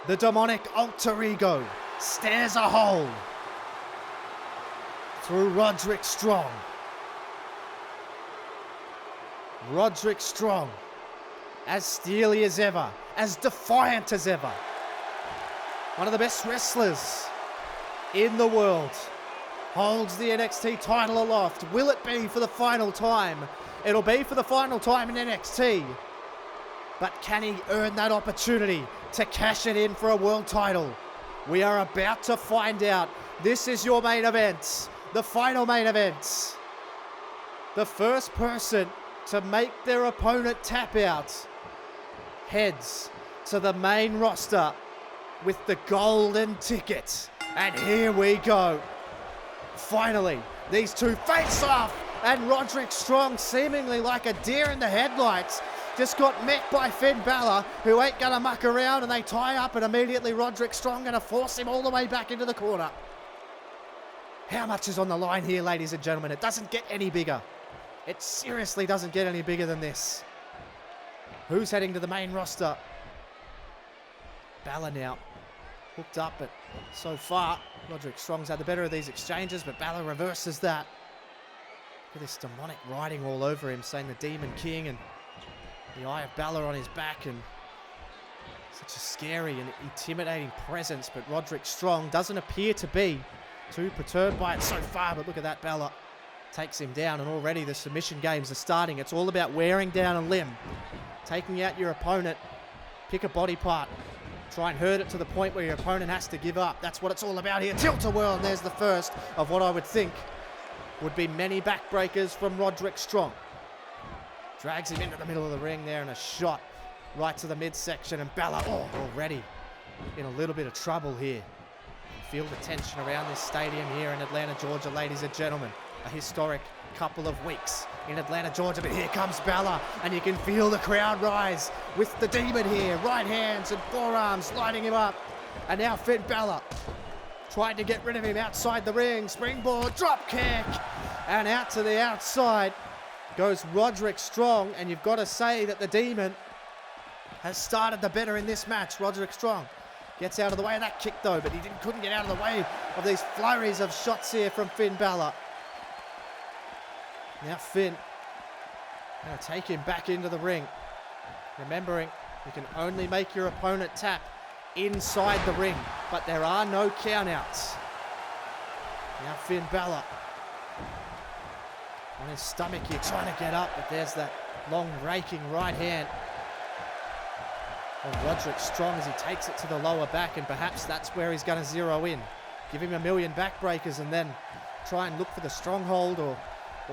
the demonic alter ego, stares a hole through Roderick Strong. Roderick Strong, as steely as ever, as defiant as ever. One of the best wrestlers in the world. Holds the NXT title aloft. Will it be for the final time? It'll be for the final time in NXT. But can he earn that opportunity to cash it in for a world title? We are about to find out. This is your main event. The final main event. The first person to make their opponent tap out heads to the main roster with the golden ticket. And here we go. Finally, these two face off, and Roderick Strong, seemingly like a deer in the headlights, just got met by Finn Balor, who ain't gonna muck around, and they tie up, and immediately Roderick Strong gonna force him all the way back into the corner. How much is on the line here, ladies and gentlemen? It doesn't get any bigger. It seriously doesn't get any bigger than this. Who's heading to the main roster? Balor now. Hooked up, but so far, Roderick Strong's had the better of these exchanges, but Balor reverses that. Look at this demonic writing all over him, saying the Demon King, and the Eye of Balor on his back, and such a scary and intimidating presence, but Roderick Strong doesn't appear to be too perturbed by it so far, but look at that, Balor takes him down, and already the submission games are starting. It's all about wearing down a limb, taking out your opponent, pick a body part, try and hurt it to the point where your opponent has to give up. That's what it's all about here. Tilt-a-whirl, and there's the first of what I would think would be many backbreakers from Roderick Strong. Drags him into the middle of the ring there, and a shot right to the midsection, and Balor, already in a little bit of trouble here. Feel the tension around this stadium here in Atlanta, Georgia, ladies and gentlemen. A historic couple of weeks in Atlanta, Georgia, but here comes Balor, and you can feel the crowd rise with the Demon here. Right hands and forearms lighting him up. And now Finn Balor trying to get rid of him outside the ring. Springboard, drop kick, and out to the outside goes Roderick Strong, and you've got to say that the Demon has started the better in this match. Roderick Strong gets out of the way of that kick though, but he couldn't get out of the way of these flurries of shots here from Finn Balor. Now Finn going to take him back into the ring. Remembering, you can only make your opponent tap inside the ring, but there are no countouts. Now Finn Balor on his stomach here, trying to get up, but there's that long raking right hand of Roderick Strong as he takes it to the lower back, and perhaps that's where he's going to zero in. Give him a million backbreakers and then try and look for the stronghold or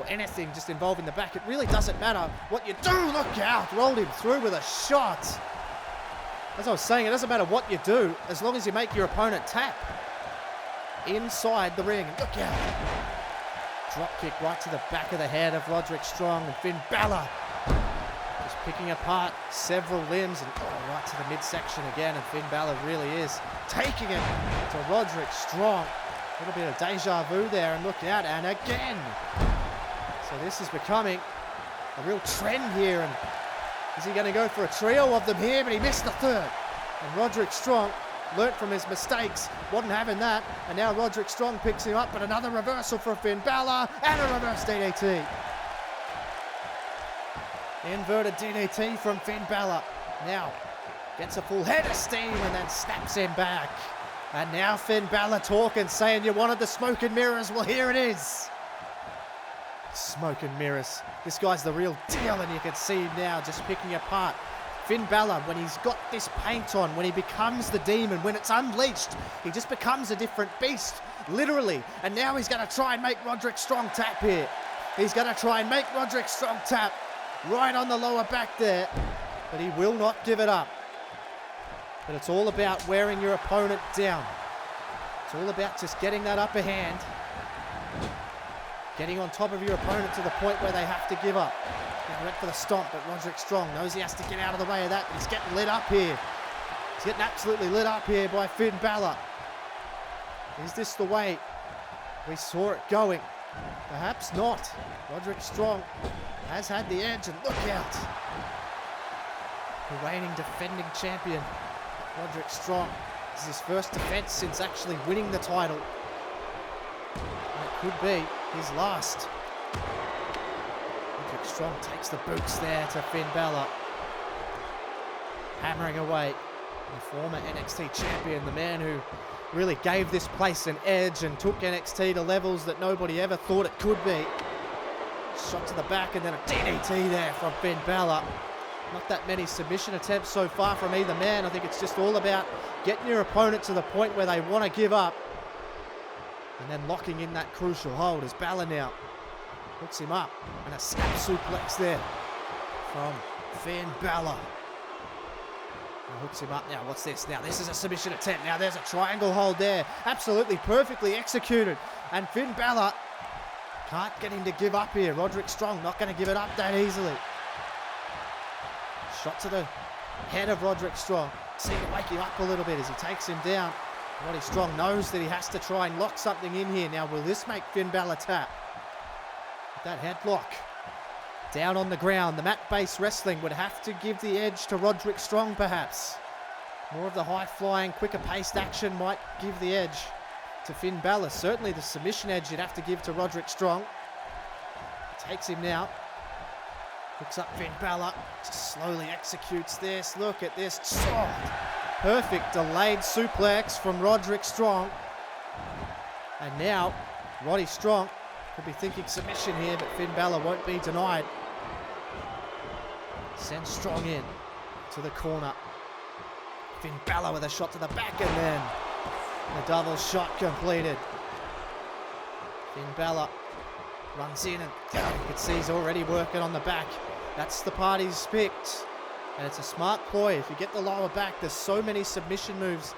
anything just involving the back. It really doesn't matter what you do. Look out, rolled him through with a shot. As I was saying, it doesn't matter what you do as long as you make your opponent tap inside the ring. Look out. Drop kick right to the back of the head of Roderick Strong, and Finn Balor just picking apart several limbs, and right to the midsection again, and Finn Balor really is taking it to Roderick Strong. A little bit of deja vu there, and look out, and again. So this is becoming a real trend here, and is he going to go for a trio of them here? But he missed the third, and Roderick Strong learnt from his mistakes, wasn't having that, and now Roderick Strong picks him up, but another reversal for Finn Balor, and a reverse DDT. Inverted DDT from Finn Balor. Now gets a full head of steam and then snaps him back. And now Finn Balor talking, saying you wanted the smoke and mirrors. Well, here it is. Smoke and mirrors. This guy's the real deal, and you can see him now just picking apart Finn Balor when he's got this paint on, when he becomes the Demon, when it's unleashed, he just becomes a different beast. literally. And now he's going to try and make Roderick Strong tap here. He's going to try and make Roderick Strong tap right on the lower back there, but he will not give it up. But it's all about wearing your opponent down. It's all about just getting that upper hand, getting on top of your opponent to the point where they have to give up. He went for the stomp, but Roderick Strong knows he has to get out of the way of that, but he's getting lit up here. He's getting absolutely lit up here by Finn Balor. Is this the way we saw it going? Perhaps not. Roderick Strong has had the edge, and look out. The reigning defending champion, Roderick Strong. This is his first defense since actually winning the title. And it could be his last. Roderick Strong takes the boots there to Finn Balor. Hammering away. The former NXT champion, the man who really gave this place an edge and took NXT to levels that nobody ever thought it could be. Shot to the back and then a DDT there from Finn Balor. Not that many submission attempts so far from either man. I think it's just all about getting your opponent to the point where they want to give up and then locking in that crucial hold as Balor now hooks him up, and a snap suplex there from Finn Balor. And hooks him up now. What's this? Now this is a submission attempt. Now there's a triangle hold there. Absolutely perfectly executed. And Finn Balor can't get him to give up here. Roderick Strong not going to give it up that easily. Shot to the head of Roderick Strong. Seem to wake him up a little bit as he takes him down. Roddy Strong knows that he has to try and lock something in here. Now will this make Finn Balor tap? With that headlock. Down on the ground, the mat-based wrestling would have to give the edge to Roderick Strong perhaps. More of the high-flying, quicker-paced action might give the edge to Finn Balor. Certainly the submission edge you'd have to give to Roderick Strong. Takes him now. Hooks up Finn Balor. Just slowly executes this. Look at this. Oh, perfect delayed suplex from Roderick Strong. And now Roddy Strong could be thinking submission here, but Finn Balor won't be denied. Sends Strong in to the corner. Finn Balor with a shot to the back, and then the double shot completed. Finn Balor runs in, and you can see he's already working on the back. That's the part he's picked, and it's a smart ploy. If you get the lower back, there's so many submission moves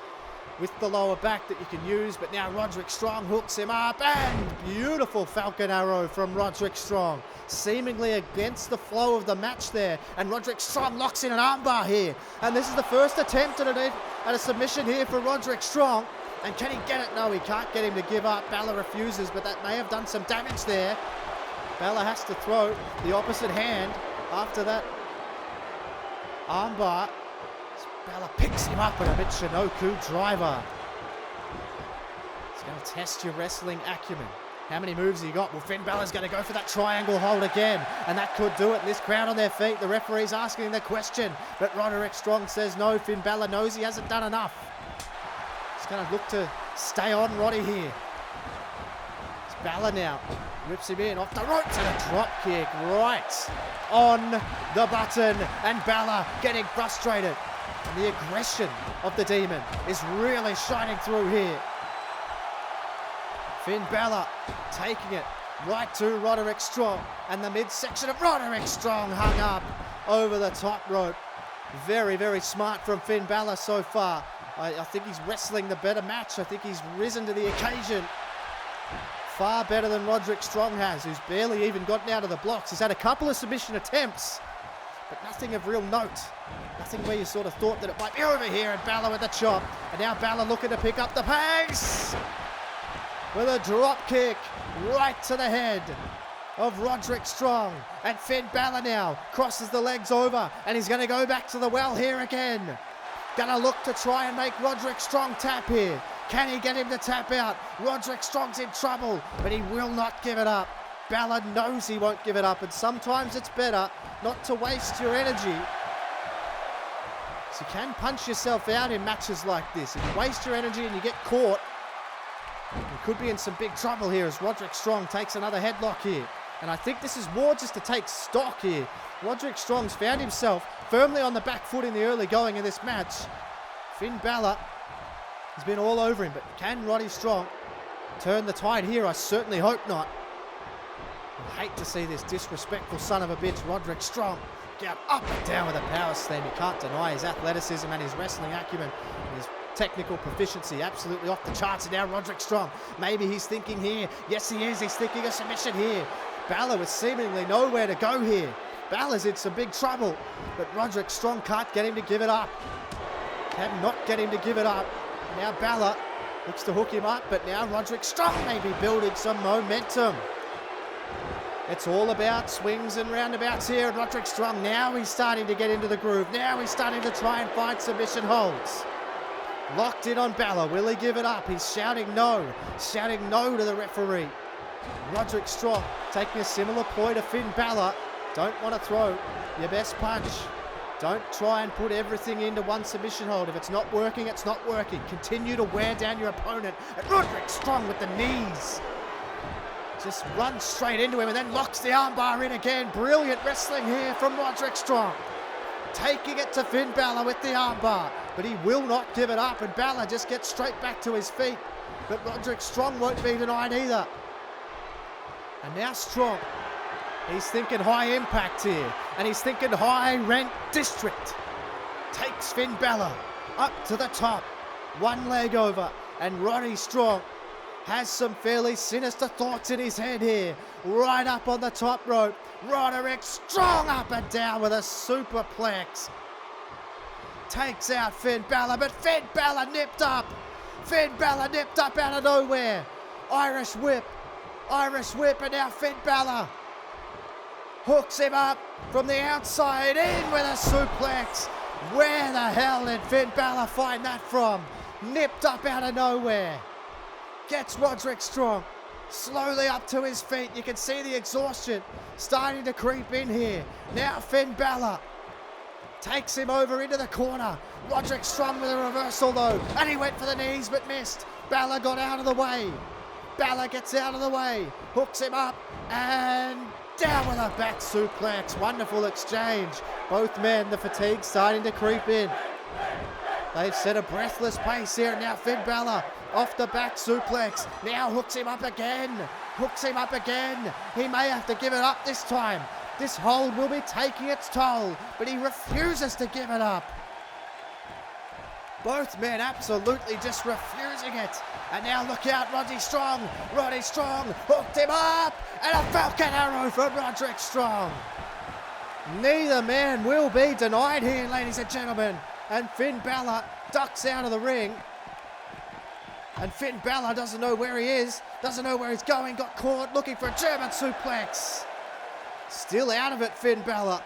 with the lower back that you can use, but now Roderick Strong hooks him up, and beautiful Falcon Arrow from Roderick Strong, seemingly against the flow of the match there, and Roderick Strong locks in an armbar here, and this is the first attempt at a submission here for Roderick Strong, and can he get it? No, he can't get him to give up. Balor refuses, but that may have done some damage there. Balor has to throw the opposite hand after that armbar. Balor picks him up with a Michinoku driver. It's going to test your wrestling acumen. How many moves he got? Well, Finn Balor's going to go for that triangle hold again, and that could do it. And this crowd on their feet, the referee's asking the question, but Roderick Strong says no. Finn Balor knows he hasn't done enough. He's going to look to stay on Roddy here. It's Balor now. Rips him in off the ropes, and a drop kick right on the button, and Balor getting frustrated. And the aggression of the Demon is really shining through here. Finn Balor taking it right to Roderick Strong, and the midsection of Roderick Strong hung up over the top rope. Very, very smart from Finn Balor so far. I think he's wrestling the better match. I think he's risen to the occasion. Far better than Roderick Strong has, who's barely even gotten out of the blocks. He's had a couple of submission attempts, but nothing of real note. Nothing where you sort of thought that it might be over here, and Balor with the chop. And now Balor looking to pick up the pace with a drop kick right to the head of Roderick Strong. And Finn Balor now crosses the legs over, and he's going to go back to the well here again. Going to look to try and make Roderick Strong tap here. Can he get him to tap out? Roderick Strong's in trouble, but he will not give it up. Balor knows he won't give it up, and sometimes it's better not to waste your energy. So you can punch yourself out in matches like this. If you waste your energy and you get caught, you could be in some big trouble here as Roderick Strong takes another headlock here. And I think this is more just to take stock here. Roderick Strong's found himself firmly on the back foot in the early going of this match. Finn Balor has been all over him, but can Roddy Strong turn the tide here? I certainly hope not. I hate to see this disrespectful son of a bitch, Roderick Strong, get up and down with a power slam. You can't deny his athleticism and his wrestling acumen and his technical proficiency, absolutely off the charts. And now Roderick Strong, maybe he's thinking here. Yes, he is. He's thinking a submission here. Balor with seemingly nowhere to go here. Balor's in some big trouble, but Roderick Strong can't get him to give it up. Cannot get him to give it up. Now Balor looks to hook him up, but now Roderick Strong may be building some momentum. It's all about swings and roundabouts here. And Roderick Strong, now he's starting to get into the groove. Now he's starting to try and find submission holds. Locked in on Balor. Will he give it up? He's shouting no to the referee. Roderick Strong taking a similar ploy to Finn Balor. Don't want to throw your best punch. Don't try and put everything into one submission hold. If it's not working, it's not working. Continue to wear down your opponent. And Roderick Strong with the knees. Just runs straight into him and then locks the armbar in again. Brilliant wrestling here from Roderick Strong. Taking it to Finn Balor with the armbar, but he will not give it up, and Balor just gets straight back to his feet. But Roderick Strong won't be denied either. And now Strong, he's thinking high impact here, and he's thinking high rent district. Takes Finn Balor up to the top, one leg over, and Roddy Strong has some fairly sinister thoughts in his head here. Right up on the top rope. Roderick Strong up and down with a superplex. Takes out Finn Balor, but Finn Balor nipped up. Finn Balor nipped up out of nowhere. Irish whip, and now Finn Balor hooks him up from the outside in with a suplex. Where the hell did Finn Balor find that from? Nipped up out of nowhere. Gets Roderick Strong slowly up to his feet. You can see the exhaustion starting to creep in here. Now Finn Balor takes him over into the corner. Roderick Strong with a reversal though, and he went for the knees but missed. Balor got out of the way. Balor gets out of the way, hooks him up, and down with a back suplex. Wonderful exchange. Both men, the fatigue starting to creep in. They've set a breathless pace here. Now Finn Balor off the back suplex. Now hooks him up again. He may have to give it up this time. This hold will be taking its toll, but he refuses to give it up. Both men absolutely just refusing it. And now look out, Roddy Strong. Roddy Strong hooked him up, and a Falcon Arrow from Roderick Strong. Neither man will be denied here, ladies and gentlemen. And Finn Balor ducks out of the ring. And Finn Balor doesn't know where he is, doesn't know where he's going, got caught looking for a German suplex. Still out of it, Finn Balor.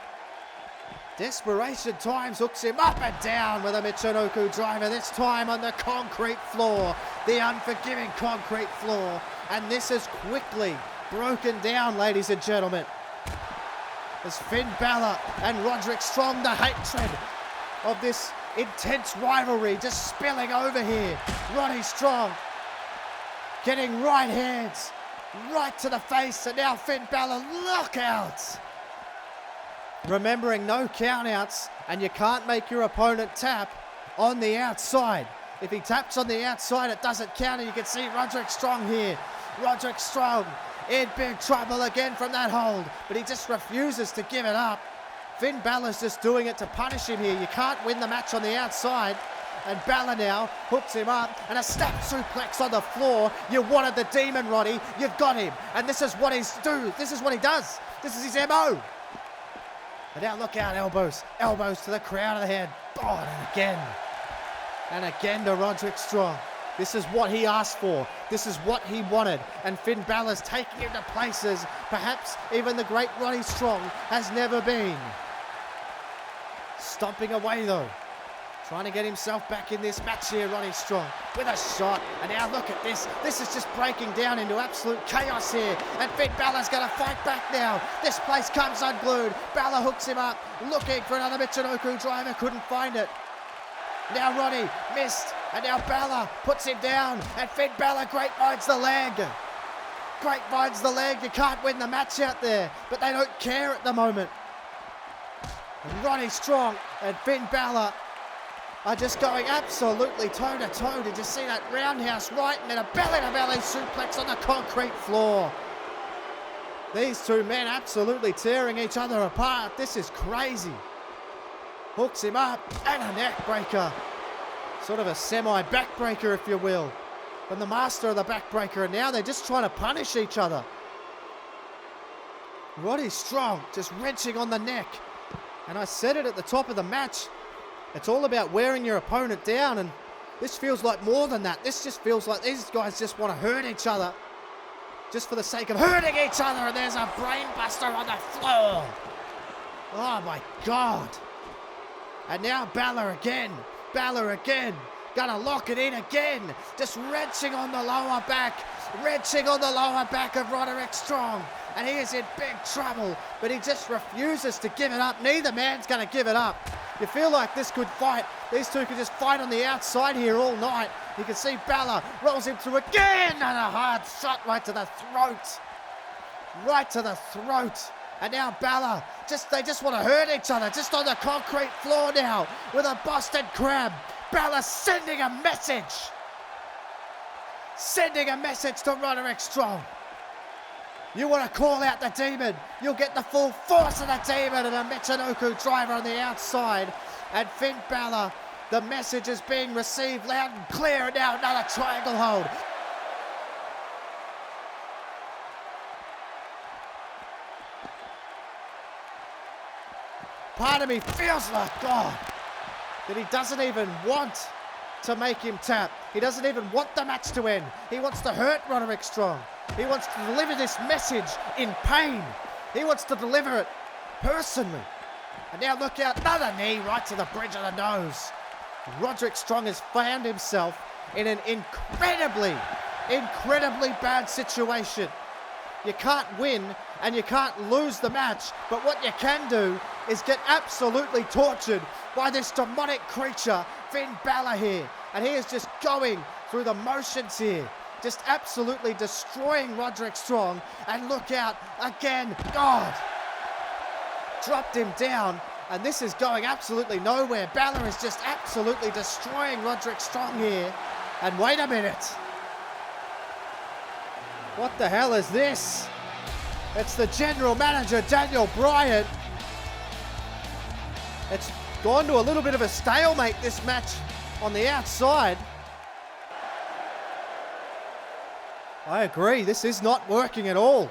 Desperation Times hooks him up and down with a Michinoku driver, this time on the concrete floor, the unforgiving concrete floor. And this is quickly broken down, ladies and gentlemen. As Finn Balor and Roderick Strong, the hatred of this intense rivalry just spilling over here. Roddy Strong getting right hands right to the face, and now Finn Balor knockouts. Remembering no countouts, and you can't make your opponent tap on the outside. If he taps on the outside, it doesn't count, and you can see Roderick Strong here. Roderick Strong in big trouble again from that hold, but he just refuses to give it up. Finn Balor's just doing it to punish him here. You can't win the match on the outside. And Balor now hooks him up, and a snap suplex on the floor. You wanted the demon, Roddy. You've got him. And this is what This is what he does. This is his MO. And now look out, elbows. Elbows to the crown of the head. Oh, and again to Roderick Strong. This is what he asked for. This is what he wanted. And Finn Balor's taking him to places perhaps even the great Roddy Strong has never been. Stomping away though. Trying to get himself back in this match here, Roddy Strong, with a shot. And now look at this. This is just breaking down into absolute chaos here. And Finn Balor's going to fight back now. This place comes unglued. Balor hooks him up, looking for another Michinoku driver. Couldn't find it. Now Roddy missed. And now Balor puts him down. And Finn Balor grapevines the leg. Grapevines the leg. You can't win the match out there. But they don't care at the moment. And Roddy Strong and Finn Balor are just going absolutely toe to toe. Did you see that roundhouse right and then a belly to belly suplex on the concrete floor? These two men absolutely tearing each other apart. This is crazy. Hooks him up and a neck breaker. Sort of a semi-backbreaker, if you will. From the master of the backbreaker, and now they're just trying to punish each other. Roddy Strong just wrenching on the neck. And I said it at the top of the match. It's all about wearing your opponent down, and this feels like more than that. This just feels like these guys just want to hurt each other. Just for the sake of hurting each other, and there's a brainbuster on the floor. Oh my God. And now Balor again. Balor again. Gonna lock it in again. Just wrenching on the lower back. Wrenching on the lower back of Roderick Strong. And he is in big trouble, but he just refuses to give it up. Neither man's gonna give it up. You feel like this could fight. These two could just fight on the outside here all night. You can see Balor rolls him through again, and a hard shot right to the throat. Right to the throat. And now Balor, they just want to hurt each other, just on the concrete floor now, with a Boston Crab. Balor sending a message. Sending a message to Roderick Strong. You want to call out the demon, you'll get the full force of the demon, and a Michinoku driver on the outside. And Finn Balor, the message is being received loud and clear, and now another triangle hold. Part of me feels like, God, that he doesn't even want to make him tap. He doesn't even want the match to end. He wants to hurt Roderick Strong. He wants to deliver this message in pain. He wants to deliver it personally. And now look out, another knee right to the bridge of the nose. Roderick Strong has found himself in an incredibly bad situation. You can't win and you can't lose the match, but what you can do is get absolutely tortured by this demonic creature, Finn Balor here. And he is just going through the motions here, just absolutely destroying Roderick Strong. And look out, again, God, dropped him down, and this is going absolutely nowhere. Balor is just absolutely destroying Roderick Strong here. And wait a minute. What the hell is this? It's the general manager, Daniel Bryan. It's gone to a little bit of a stalemate, this match on the outside. I agree, this is not working at all.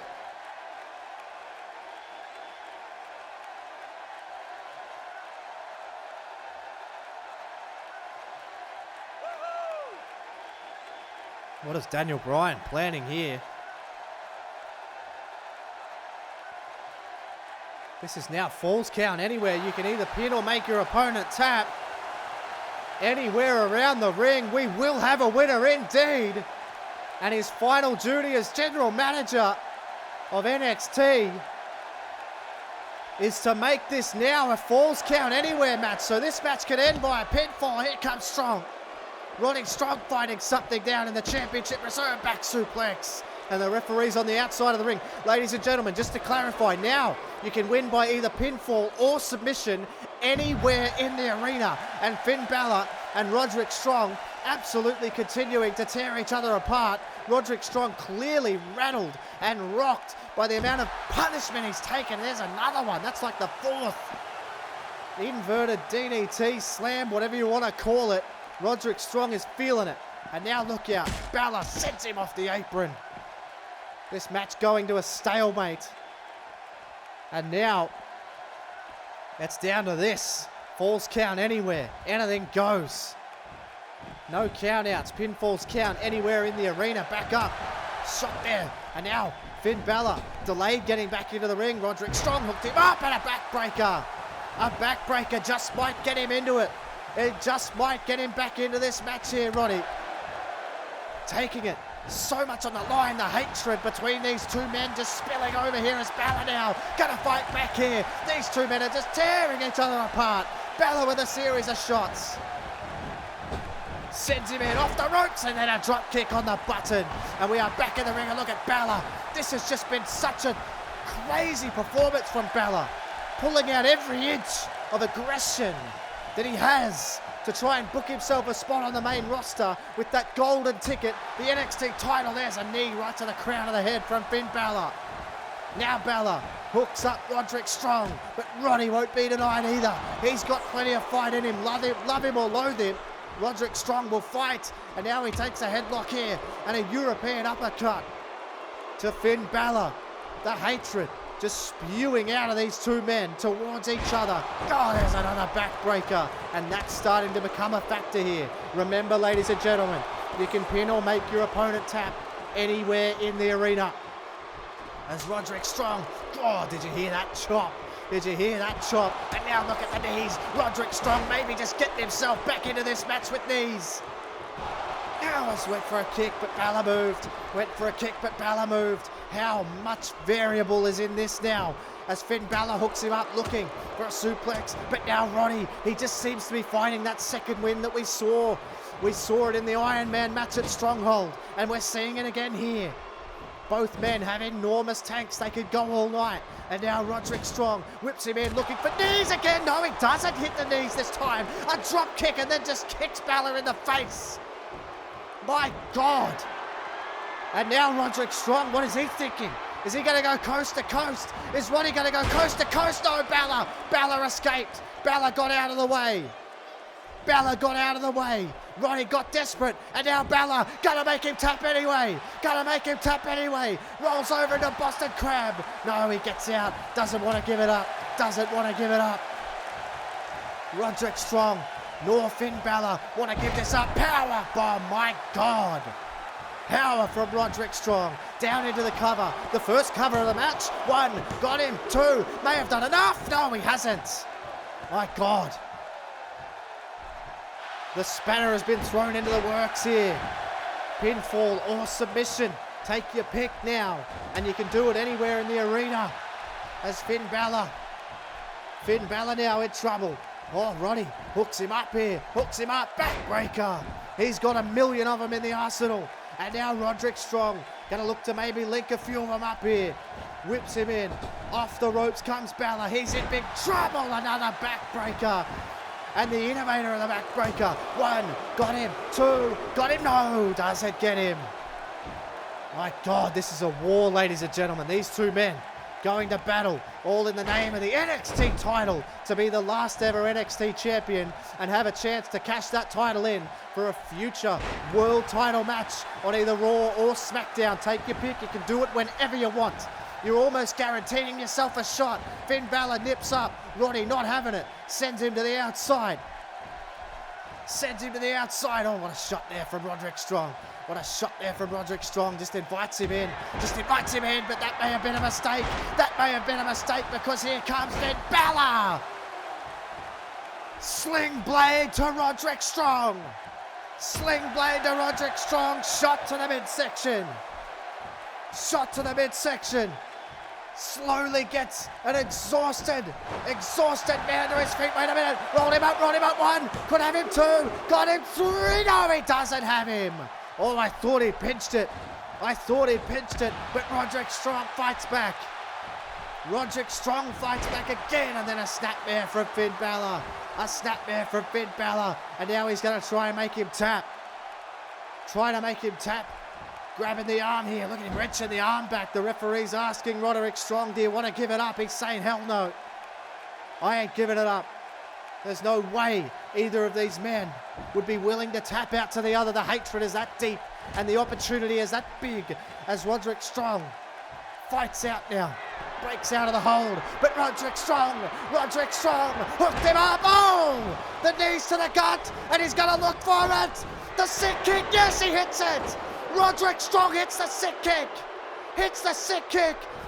What is Daniel Bryan planning here? This is now Falls Count Anywhere. You can either pin or make your opponent tap. Anywhere around the ring, we will have a winner indeed. And his final duty as general manager of NXT is to make this now a Falls Count Anywhere match. So this match could end by a pinfall. Here comes Strong. Roderick Strong finding something down in the championship reserve back suplex. And the referee's on the outside of the ring. Ladies and gentlemen, just to clarify, now you can win by either pinfall or submission anywhere in the arena. And Finn Balor and Roderick Strong absolutely continuing to tear each other apart. Roderick Strong clearly rattled and rocked by the amount of punishment he's taken. There's another one. That's like the fourth. Inverted DDT slam, whatever you want to call it. Roderick Strong is feeling it. And now look out. Balor sends him off the apron. This match going to a stalemate. And now it's down to this. Falls Count Anywhere. Anything goes. No count outs. Pinfalls count anywhere in the arena. Back up. Shot there. And now Finn Balor delayed getting back into the ring. Roderick Strong hooked him up, and a backbreaker. A backbreaker just might get him into it. It just might get him back into this match here, Roddy. Taking it so much on the line. The hatred between these two men just spilling over here as Balor now gonna fight back here. These two men are just tearing each other apart. Balor with a series of shots. Sends him in off the ropes, and then a drop kick on the button. And we are back in the ring, and look at Balor. This has just been such a crazy performance from Balor. Pulling out every inch of aggression that he has to try and book himself a spot on the main roster with that golden ticket, the NXT title. There's a knee right to the crown of the head from Finn Balor. Now Balor hooks up Roderick Strong, but Roddy won't be denied either. He's got plenty of fight in him. Love him or loathe him, Roderick Strong will fight. And now he takes a headlock here and a European uppercut to Finn Balor. The hatred just spewing out of these two men towards each other. Oh, there's another backbreaker. And that's starting to become a factor here. Remember, ladies and gentlemen, you can pin or make your opponent tap anywhere in the arena. As Roderick Strong, oh, did you hear that chop? Did you hear that chop? And now look at the knees. Roderick Strong maybe just getting himself back into this match with knees. Alice went for a kick, but Balor moved. Went for a kick, but Balor moved. How much variable is in this now? As Finn Balor hooks him up, looking for a suplex. But now Roddy, he just seems to be finding that second win that we saw. We saw it in the Iron Man match at Stronghold, and we're seeing it again here. Both men have enormous tanks. They could go all night. And now Roderick Strong whips him in, looking for knees again. No, he doesn't hit the knees this time. A drop kick and then just kicks Balor in the face. My God. And now Roderick Strong, what is he thinking? Is he going to go coast to coast? Is Roddy going to go coast to coast? No, Balor. Balor escaped. Balor got out of the way. Balor got out of the way. Roddy got desperate, and now Balor gonna make him tap anyway. Gonna make him tap anyway. Rolls over into Boston Crab. No, he gets out. Doesn't want to give it up. Doesn't want to give it up. Roderick Strong nor Finn Balor want to give this up. Power bomb, my God. Power from Roderick Strong. Down into the cover. The first cover of the match. 1, got him. 2, may have done enough. No, he hasn't. My God. The spanner has been thrown into the works here. Pinfall or submission. Take your pick now. And you can do it anywhere in the arena. As Finn Balor now in trouble. Oh, Roddy hooks him up here. Hooks him up. Backbreaker. He's got a million of them in the arsenal. And now Roderick Strong going to look to maybe link a few of them up here. Whips him in. Off the ropes comes Balor. He's in big trouble. Another backbreaker. And the innovator of the backbreaker. 1, got him. 2, got him. No, doesn't get him. My God, this is a war, ladies and gentlemen. These two men going to battle, all in the name of the NXT title, to be the last ever NXT champion and have a chance to cash that title in for a future world title match on either Raw or SmackDown. Take your pick. You can do it whenever you want. You're almost guaranteeing yourself a shot. Finn Balor nips up. Roddy not having it. Sends him to the outside. Sends him to the outside. Oh, what a shot there from Roderick Strong. What a shot there from Roderick Strong. Just invites him in. Just invites him in, but that may have been a mistake. That may have been a mistake because here comes Finn Balor. Sling blade to Roderick Strong. Sling blade to Roderick Strong. Shot to the midsection. Shot to the midsection. Slowly gets an exhausted man to his feet. Wait a minute. Rolled him up. 1. Could have him 2. Got him 3. No, he doesn't have him. Oh, I thought he pinched it. But Roderick Strong fights back. Roderick Strong fights back again, and then a snapmare from Finn Balor. And now he's going to try and make him tap. Grabbing the arm here. Look at him wrenching the arm back. The referee's asking Roderick Strong, do you want to give it up? He's saying, hell no. I ain't giving it up. There's no way either of these men would be willing to tap out to the other. The hatred is that deep and the opportunity is that big as Roderick Strong fights out now. Breaks out of the hold. But Roderick Strong hooked him up. Oh! The knees to the gut and he's going to look for it. The sick kick. Yes, he hits it. Roderick Strong hits the sick kick.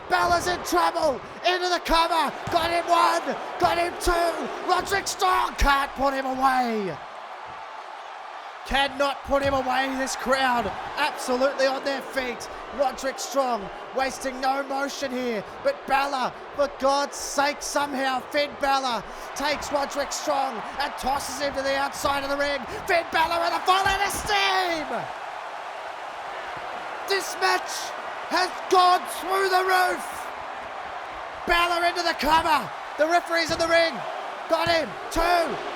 Balor's in trouble. Into the cover. Got him 1. Got him 2. Roderick Strong can't put him away. Cannot put him away. This crowd absolutely on their feet. Roderick Strong wasting no motion here. But Balor, for God's sake, somehow Finn Balor takes Roderick Strong and tosses him to the outside of the ring. Finn Balor with a full head of steam. This match has gone through the roof. Balor into the cover. The referee's in the ring. got him, 2,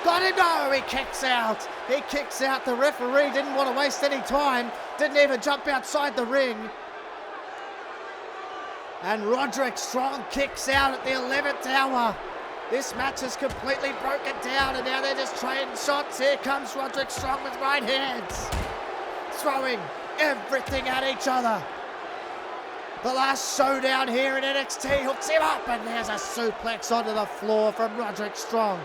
got him, no, he kicks out. He kicks out. The referee didn't want to waste any time, didn't even jump outside the ring. And Roderick Strong kicks out at the 11th hour. This match is completely broken down, and now they're just trading shots. Here comes Roderick Strong with right hands, throwing everything at each other. The last showdown here in NXT hooks him up, and there's a suplex onto the floor from Roderick Strong.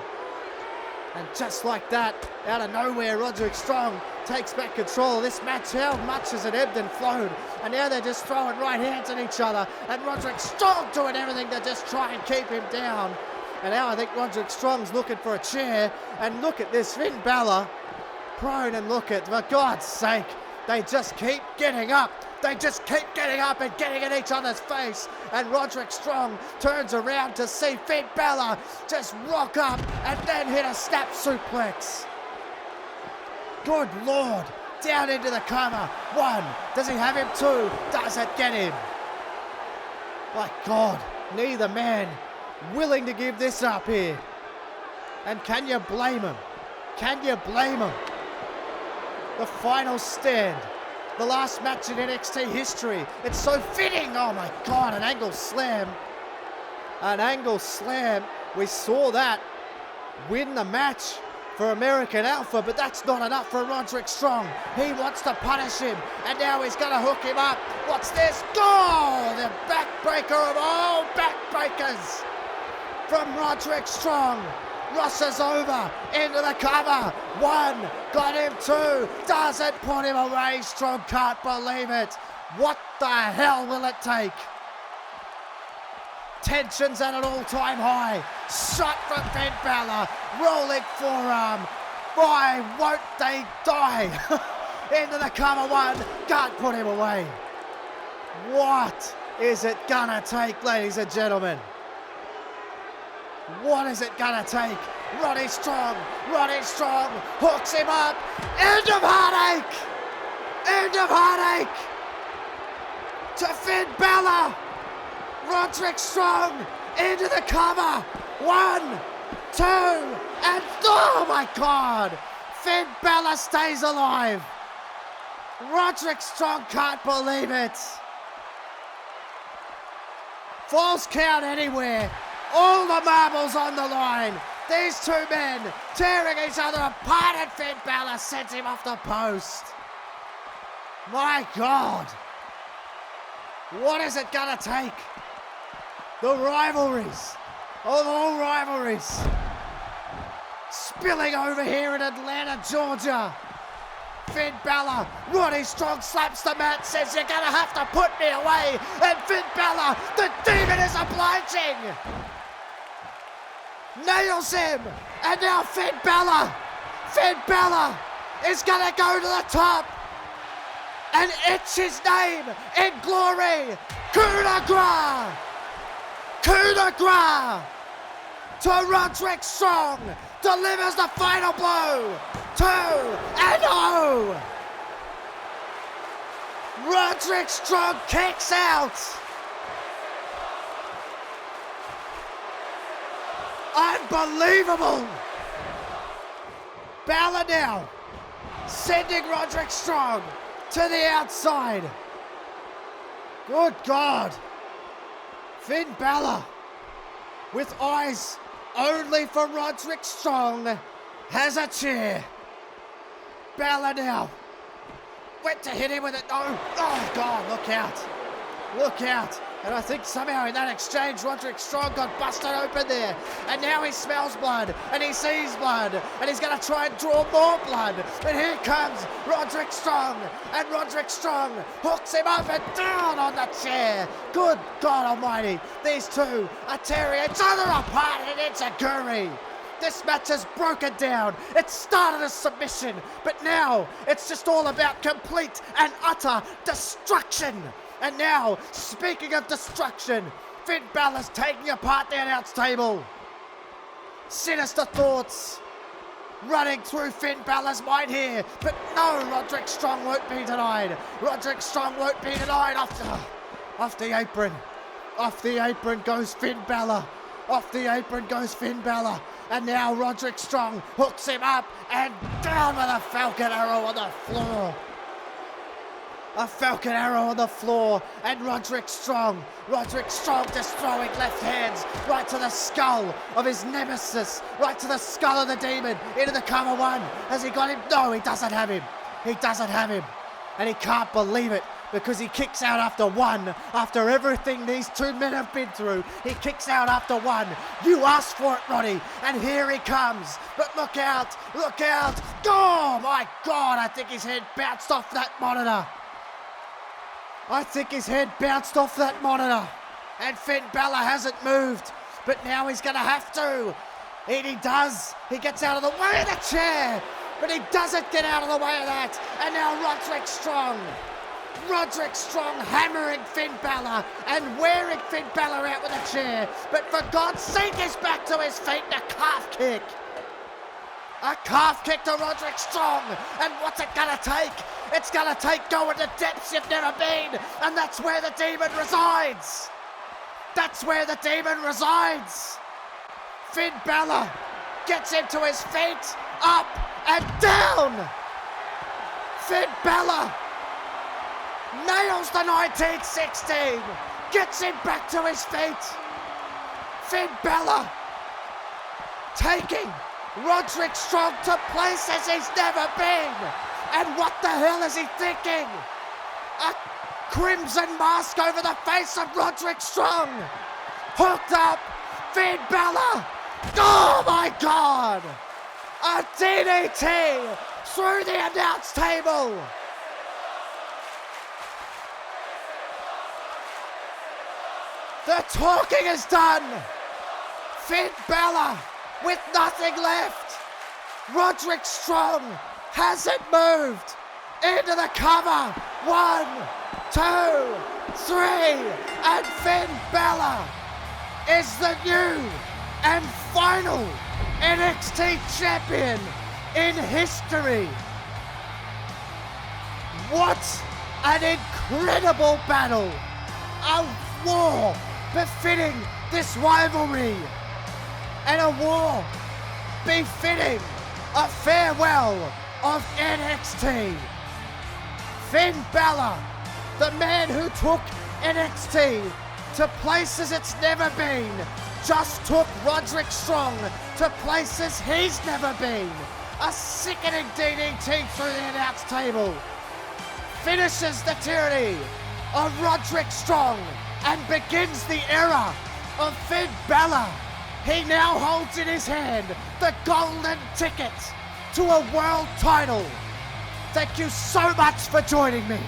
And just like that, out of nowhere, Roderick Strong takes back control of this match. How much has it ebbed and flowed? And now they're just throwing right hands at each other, and Roderick Strong doing everything to just try and keep him down. And now I think Roderick Strong's looking for a chair, and look at this, Finn Balor prone, and look at, for God's sake, they just keep getting up. They just keep getting up and getting in each other's face. And Roderick Strong turns around to see Finn Balor just rock up and then hit a snap suplex. Good Lord. Down into the cover. 1. Does he have him? 2. Does it get him? My God. Neither man willing to give this up here. And can you blame him? Can you blame him? The final stand. The last match in NXT history. It's so fitting. Oh my God, an angle slam. An angle slam. We saw that win the match for American Alpha, but that's not enough for Roderick Strong. He wants to punish him, and now he's going to hook him up. What's this? Oh, the backbreaker of all backbreakers from Roderick Strong. Rushes over into the cover. 1, got him. 2, doesn't put him away. Strong can't believe it. What the hell will it take? Tensions at an all-time high. Shot from Finn Balor. Rolling forearm. Why won't they die? Into the cover. 1, can't put him away. What is it gonna take, ladies and gentlemen? What is it gonna take? Roddy Strong hooks him up. End of heartache! End of heartache! To Finn Balor. Roderick Strong into the cover. 1, 2, and oh my God! Finn Balor stays alive. Roderick Strong can't believe it. Falls count anywhere. All the marbles on the line. These two men tearing each other apart, and Finn Balor sends him off the post. My God. What is it gonna take? The rivalries of all rivalries spilling over here in Atlanta, Georgia. Finn Balor, Roddy Strong slaps the mat, says you're gonna have to put me away, and Finn Balor, the demon, is obliging. Nails him, and now Finn Balor is gonna go to the top and etch his name in glory. Coup de grace to Roderick Strong, delivers the final blow. 2-0. Roderick Strong kicks out. Unbelievable. Balor now sending Roderick Strong to the outside. Good God. Finn Balor, with eyes only for Roderick Strong, has a chair. Balor now went to hit him with it. Oh God, look out. Look out. And I think somehow in that exchange, Roderick Strong got busted open there. And now he smells blood, and he sees blood, and he's going to try and draw more blood. But here comes Roderick Strong, and Roderick Strong hooks him up and down on the chair. Good God Almighty. These two are tearing each other apart in enziguri. This match has broken down. It started as submission, but now it's just all about complete and utter destruction. And now, speaking of destruction, Finn Balor's taking apart the announce table. Sinister thoughts running through Finn Balor's mind here, but no, Roderick Strong won't be denied. Roderick Strong won't be denied. Off the apron. Off the apron goes Finn Balor. Off the apron goes Finn Balor. And now Roderick Strong hooks him up and down with a Falcon Arrow on the floor. A Falcon Arrow on the floor, and Roderick Strong just throwing left hands right to the skull of his nemesis, right to the skull of the demon, into the cover one. Has he got him? No, he doesn't have him. He doesn't have him. And he can't believe it because he kicks out after one. After everything these two men have been through, he kicks out after one. You asked for it, Roddy, and here he comes. But look out, look out. Oh my God, I think his head bounced off that monitor. I think his head bounced off that monitor. And Finn Balor hasn't moved. But now he's going to have to. And he does. He gets out of the way of the chair. But he doesn't get out of the way of that. And now Roderick Strong hammering Finn Balor and wearing Finn Balor out with a chair. But for God's sake, he's back to his feet in a calf kick. A calf kick to Roderick Strong. And what's it going to take? It's going to take going to depths you've never been. And that's where the demon resides. That's where the demon resides. Finn Balor gets him to his feet. Up and down. Finn Balor nails the 1916. Gets him back to his feet. Finn Balor taking Roderick Strong to places he's never been. And what the hell is he thinking? A crimson mask over the face of Roderick Strong. Hooked up, Finn Balor. Oh my God! A DDT through the announce table. The talking is done. Finn Balor with nothing left. Roderick Strong hasn't moved. Into the cover. 1, 2, 3. And Finn Balor is the new and final NXT champion in history. What an incredible battle. A war befitting this rivalry. And a war befitting a farewell of NXT. Finn Balor, the man who took NXT to places it's never been, just took Roderick Strong to places he's never been. A sickening DDT through the announce table finishes the tyranny of Roderick Strong and begins the era of Finn Balor. He now holds in his hand the golden ticket to a world title. Thank you so much for joining me.